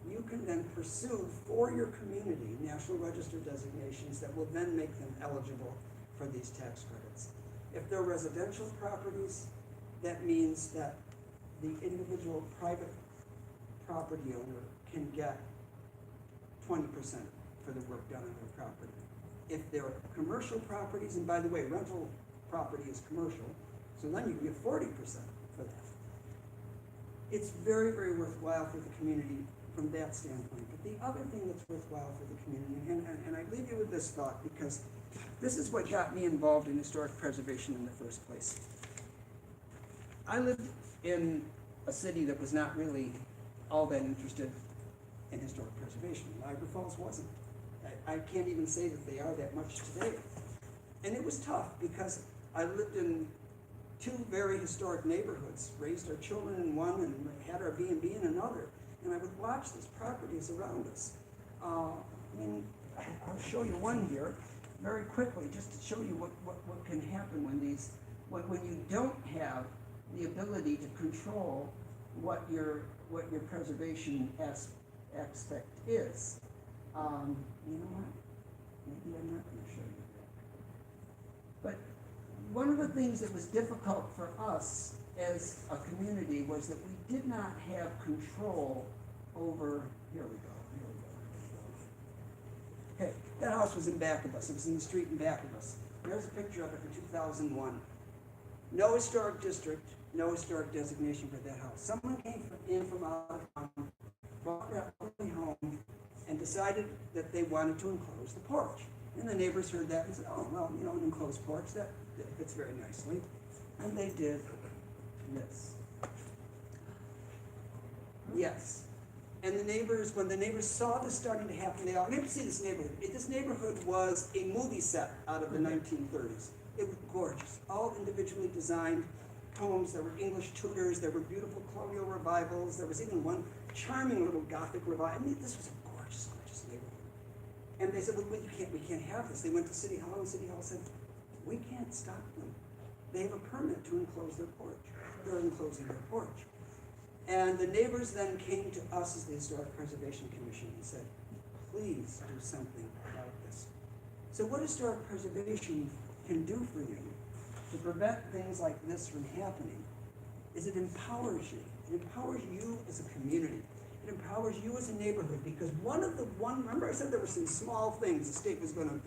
you can then pursue for your community National Register designations that will then make them eligible for these tax credits. If they're residential properties, that means that the individual private property owner can get 20% for the work done on their property. If they're commercial properties, and by the way, rental property is commercial, so then you can get 40% for that. It's very, very worthwhile for the community from that standpoint. But the other thing that's worthwhile for the community, and I leave you with this thought because this is what got me involved in historic preservation in the first place. I lived in a city that was not really all that interested in historic preservation. Niagara Falls wasn't. I can't even say that they are that much today. And it was tough because I lived in two very historic neighborhoods, raised our children in one and had our B&B in another. And I would watch these properties around us. I mean, I'll show you one here very quickly, just to show you what can happen when you don't have the ability to control what your preservation aspect is. You know what? Maybe I'm not going to show you that. But one of the things that was difficult for us as a community was that we did not have control over, here we go. Okay, that house was in back of us. It was in the street in back of us. There's a picture of it in 2001. No historic district, no historic designation for that house. Someone came in from out of town, brought that family home, and decided that they wanted to enclose the porch. And the neighbors heard that and said, oh, well, you know, an enclosed porch, that fits very nicely. And they did this. Yes. And the neighbors, when the neighbors saw this starting to happen, they all, never see this neighborhood. This neighborhood was a movie set out of the 1930s. It was gorgeous. All individually designed homes. There were English Tudors. There were beautiful colonial revivals. There was even one charming little Gothic revival. I mean, this was a gorgeous, gorgeous neighborhood. And they said, well, we can't have this. They went to City Hall, and City Hall said, we can't stop them. They have a permit to enclose their porch. They're enclosing their porch. And the neighbors then came to us as the Historic Preservation Commission and said, please do something about this. So what Historic Preservation can do for you to prevent things like this from happening is it empowers you. It empowers you as a community. It empowers you as a neighborhood, because remember I said there were some small things the state was going to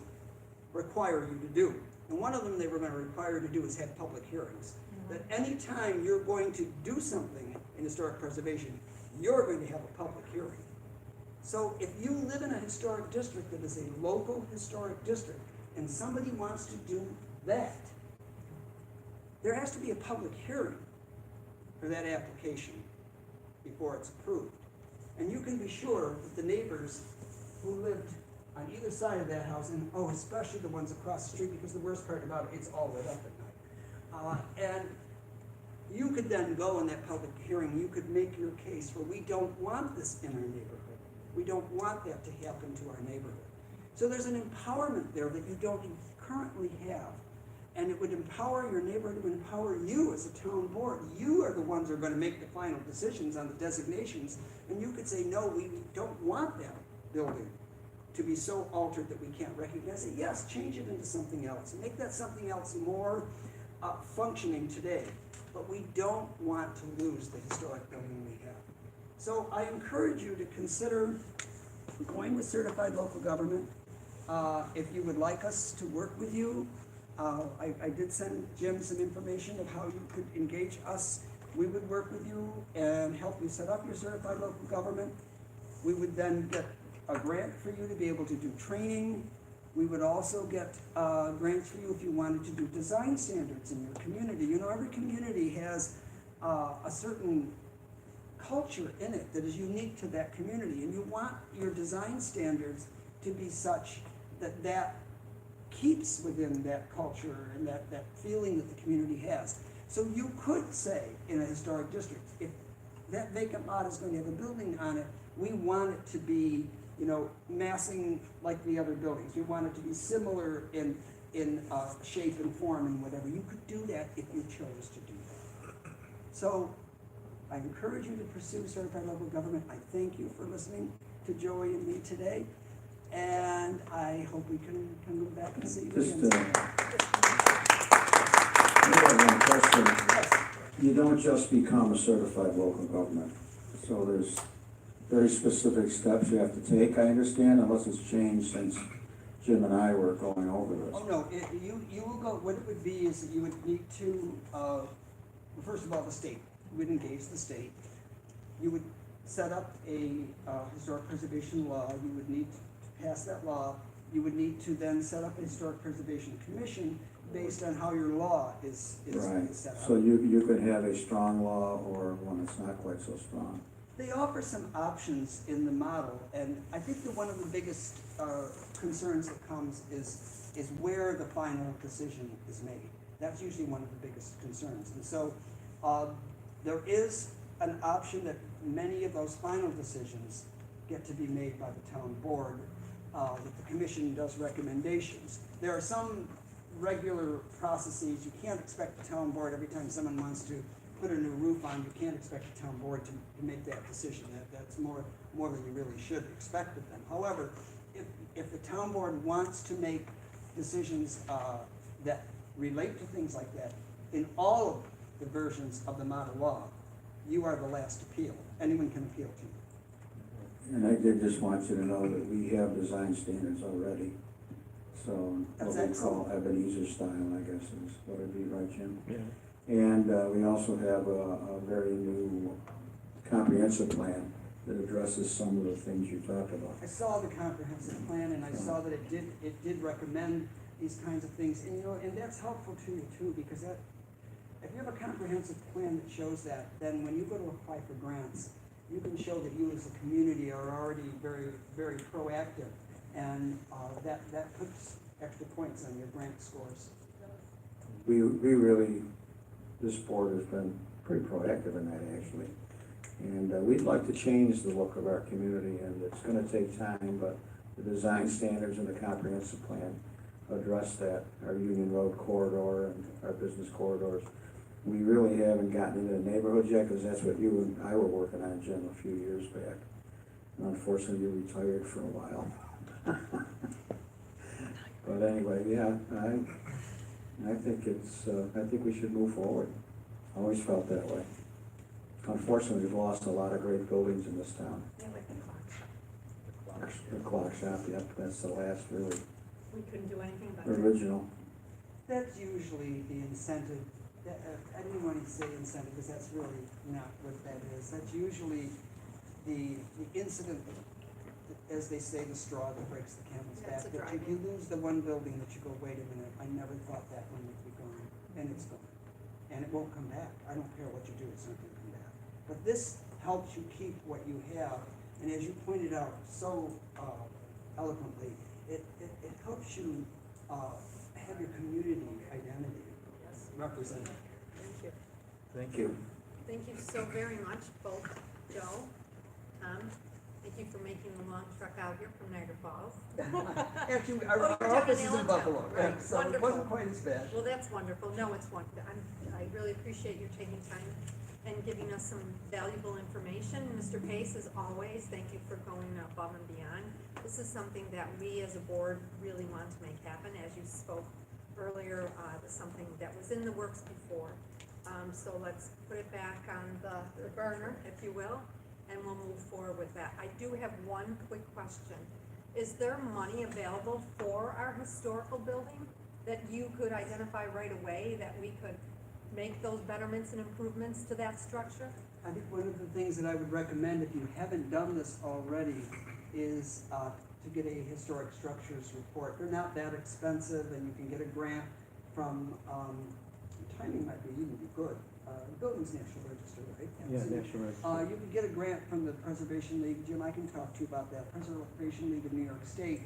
require you to do. And one of them they were going to require you to do is have public hearings. That any time you're going to do something in historic preservation, you're going to have a public hearing. So if you live in a historic district that is a local historic district and somebody wants to do that, there has to be a public hearing for that application before it's approved. And you can be sure that the neighbors who lived on either side of that house, and especially the ones across the street, because the worst part about it, it's all lit up at night. And you could then go in that public hearing, you could make your case for, we don't want this in our neighborhood. We don't want that to happen to our neighborhood. So there's an empowerment there that you don't currently have. And it would empower your neighborhood, it would empower you as a town board. You are the ones who are going to make the final decisions on the designations. And you could say, no, we don't want that building to be so altered that we can't recognize it. Yes, change it into something else. Make that something else more functioning today. But we don't want to lose the historic building we have. So I encourage you to consider going with certified local government. If you would like us to work with you, I did send Jim some information of how you could engage us. We would work with you and help you set up your certified local government. We would then get a grant for you to be able to do training. We would also get grants for you if you wanted to do design standards in your community. You know, every community has a certain culture in it that is unique to that community, and you want your design standards to be such that that keeps within that culture and that feeling that the community has. So you could say in a historic district, if that vacant lot is going to have a building on it, we want it to be, you know, massing like the other buildings. We want it to be similar in shape and form and whatever. You could do that if you chose to do that. So I encourage you to pursue certified local government. I thank you for listening to Joey and me today. And I hope we can go back and see you again. I have one question. Yes. You don't just become a certified local government. So there's very specific steps you have to take, I understand, unless it's changed since Jim and I were going over this. Oh, no, you will go, what it would be is that you would need to, first of all, the state. You would engage the state. You would set up a historic preservation law. You would need to pass that law. You would need to then set up a historic preservation commission based on how your law is Right. set up. So you could have a strong law or one that's not quite so strong. They offer some options in the model, and I think that one of the biggest concerns that comes is where the final decision is made. That's usually one of the biggest concerns. And so there is an option that many of those final decisions get to be made by the town board, that the commission does recommendations. There are some regular processes. You can't expect the town board, every time someone wants to put a new roof on, you can't expect the town board to make that decision. That's more than you really should expect of them. However, if the town board wants to make decisions that relate to things like that, in all of the versions of the model law, you are the last appeal. Anyone can appeal to you. And I did just want you to know that we have design standards already. So That's what we call Ebenezer style, I guess is what it'd be, right, Jim? Yeah. And we also have a very new comprehensive plan that addresses some of the things you talked about. I saw the comprehensive plan, and I saw that it did recommend these kinds of things, and and that's helpful to you too, because if you have a comprehensive plan that shows that, then when you go to apply for grants, you can show that you as a community are already very, very proactive, and that puts extra points on your grant scores. We really, this board has been pretty proactive in that, actually. And we'd like to change the look of our community, and it's gonna take time, but the design standards and the comprehensive plan address that, our Union Road corridor and our business corridors. We really haven't gotten into the neighborhoods yet, because that's what you and I were working on, Jim, a few years back. And unfortunately, you retired for a while. But anyway, yeah, I think I think we should move forward. I always felt that way. Unfortunately, we've lost a lot of great buildings in this town. Yeah, like the clock. The clock shop, yep, that's the last really We couldn't do anything about it. original. That's usually the incentive. I didn't want to say incentive, because that's really not what that is. That's usually the incident, as they say, the straw that breaks the camel's back. That's a That if you lose the one building, that you go, wait a minute, I never thought that one would be gone, and it's gone. And it won't come back. I don't care what you do, it's not gonna come back. But this helps you keep what you have, and as you pointed out so eloquently, it helps you have your community identity represented. Thank you. Thank you. Thank you so very much, both Joe, Tom. Thank you for making the long trek out here from Niagara Falls. Actually, Oh, our you're office down is in in Allentown, Buffalo, right. so it Wonderful. wasn't quite as bad. Well, that's wonderful. No, it's wonderful. I really appreciate you taking time and giving us some valuable information. Mr. Pace, as always, thank you for going above and beyond. This is something that we as a board really want to make happen. As you spoke earlier, it was something that was in the works before. So let's put it back on the burner, if you will, and we'll move forward with that. I do have one quick question. Is there money available for our historical building that you could identify right away, that we could make those betterments and improvements to that structure? I think one of the things that I would recommend, if you haven't done this already, is to get a historic structures report. They're not that expensive, and you can get a grant from, timing might be even good. Buildings National Register, right? Yeah, So, National Register. you can get a grant from the Preservation League. Jim, I can talk to you about that. Preservation League of New York State,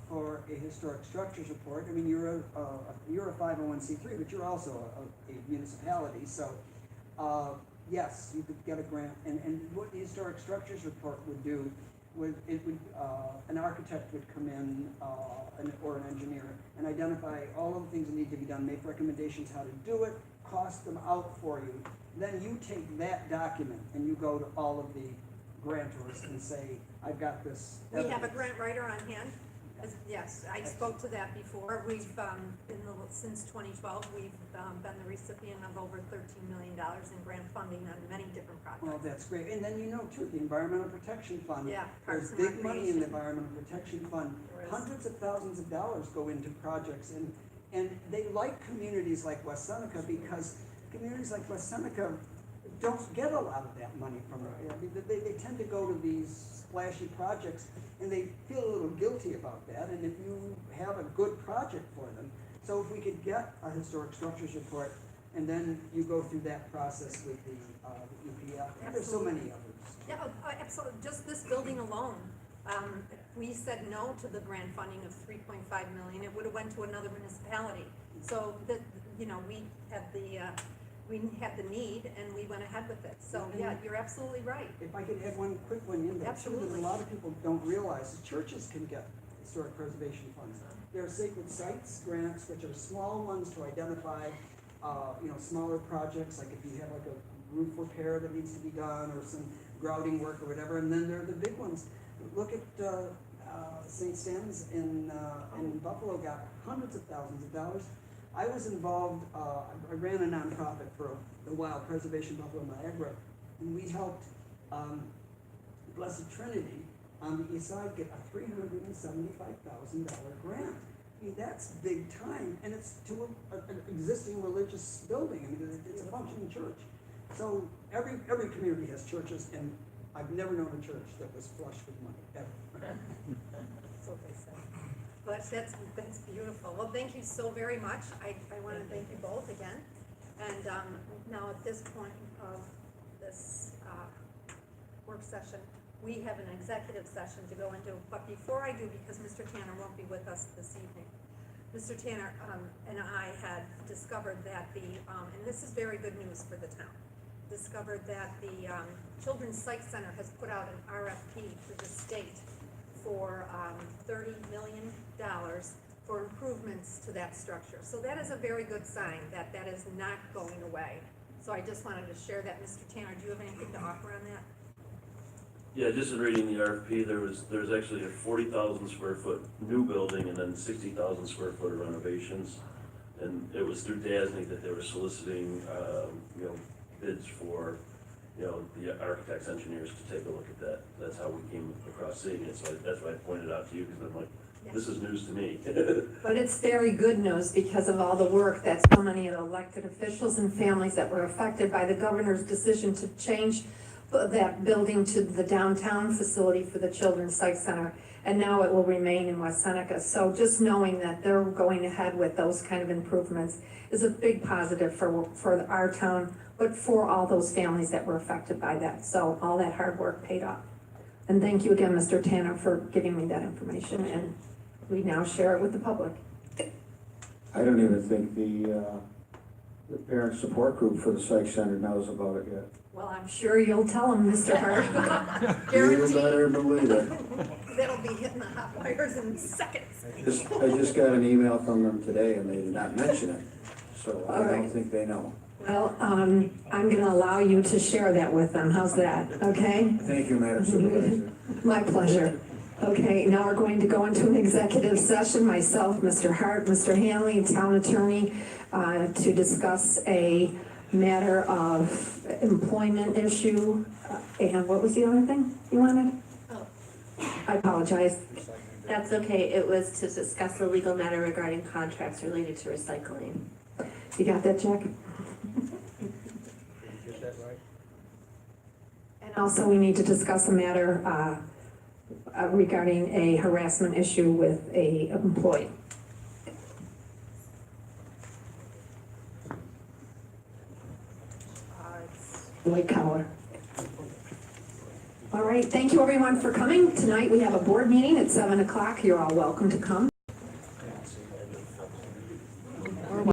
for a historic structures report. I mean, you're a 501c3, but you're also a municipality, so, yes, you could get a grant. And what the historic structures report would do, an architect would come in, or an engineer, and identify all of the things that need to be done, make recommendations how to do it, cost them out for you. Then you take that document and you go to all of the grantors and say, I've got this. We have a evidence." grant writer on hand? Yes, I spoke to that before. We've, since 2012, we've been the recipient of over $13 million in grant funding on many different projects. Well, that's great. And then too, the Environmental Protection Fund. Yeah, There's Parks and big money in the Recreation. Environmental Protection Fund. There is. Hundreds of thousands of dollars go into projects, and they like communities like West Seneca, because communities like West Seneca don't get a lot of that money from it. I mean, they tend to go to these splashy projects, and they feel a little guilty about that, and if you have a good project for them, so if we could get a historic structures report, and then you go through that process with the EPF. There's so many others. Yeah, absolutely, just this building alone, if we said no to the grant funding of 3.5 million, it would have went to another municipality. So that, you know, we had the need and we went ahead with it. So, yeah, you're absolutely right. If I could add one quick one in there, too, Absolutely. that a lot of people don't realize, the churches can get historic preservation funds. There are sacred sites grants, which are small ones to identify, smaller projects, like if you have like a roof repair that needs to be done, or some grouting work or whatever, and then there are the big ones. Look at, St. Stan's in Buffalo got hundreds of thousands of dollars. I was involved, I ran a nonprofit for a while, Preservation Buffalo Niagara, and we helped Blessed Trinity on the east side get a $375,000 grant. I mean, that's big time, and it's to an existing religious building. I mean, it's a functioning church. So every community has churches, and I've never known a church that was flush with money, ever. That's what they say. But that's beautiful. Well, thank you so very much. I want to thank you both again. And now at this point of this work session, we have an executive session to go into. But before I do, because Mr. Tanner won't be with us this evening, Mr. Tanner and I had discovered that and this is very good news for the town, discovered that the Children's Psych Center has put out an RFP to the state for $30 million for improvements to that structure. So that is a very good sign that that is not going away. So I just wanted to share that. Mr. Tanner, do you have anything to offer on that? Yeah, just in reading the RFP, there's actually a 40,000 square foot new building and then 60,000 square foot of renovations. And it was through DASNY that they were soliciting, bids for, the architects, engineers to take a look at that. That's how we came across seeing it. So that's why I pointed out to you, because I'm like, this is news to me. But it's very good news because of all the work that so many of the elected officials and families that were affected by the governor's decision to change that building to the downtown facility for the Children's Psych Center, and now it will remain in West Seneca. So just knowing that they're going ahead with those kind of improvements is a big positive for our town, but for all those families that were affected by that. So all that hard work paid off. And thank you again, Mr. Tanner, for giving me that information, and we now share it with the public. I don't even think the parent support group for the psych center knows about it yet. Well, I'm sure you'll tell them, Mr. Hart. You better believe it. That'll be hitting the hot wires in seconds. I just got an email from them today and they did not mention it, so I don't think they know. Well, I'm gonna allow you to share that with them. How's that, okay? Thank you, Madam Supervisor. My pleasure. Okay, now we're going to go into an executive session, myself, Mr. Hart, Mr. Hanley, town attorney, to discuss a matter of employment issue. And what was the other thing you wanted? Oh. I apologize. That's okay, it was to discuss a legal matter regarding contracts related to recycling. You got that, Jack? Did you get that right? And also, we need to discuss a matter regarding a harassment issue with a employee. White collar. All right, thank you everyone for coming. Tonight we have a board meeting at 7 o'clock. You're all welcome to come.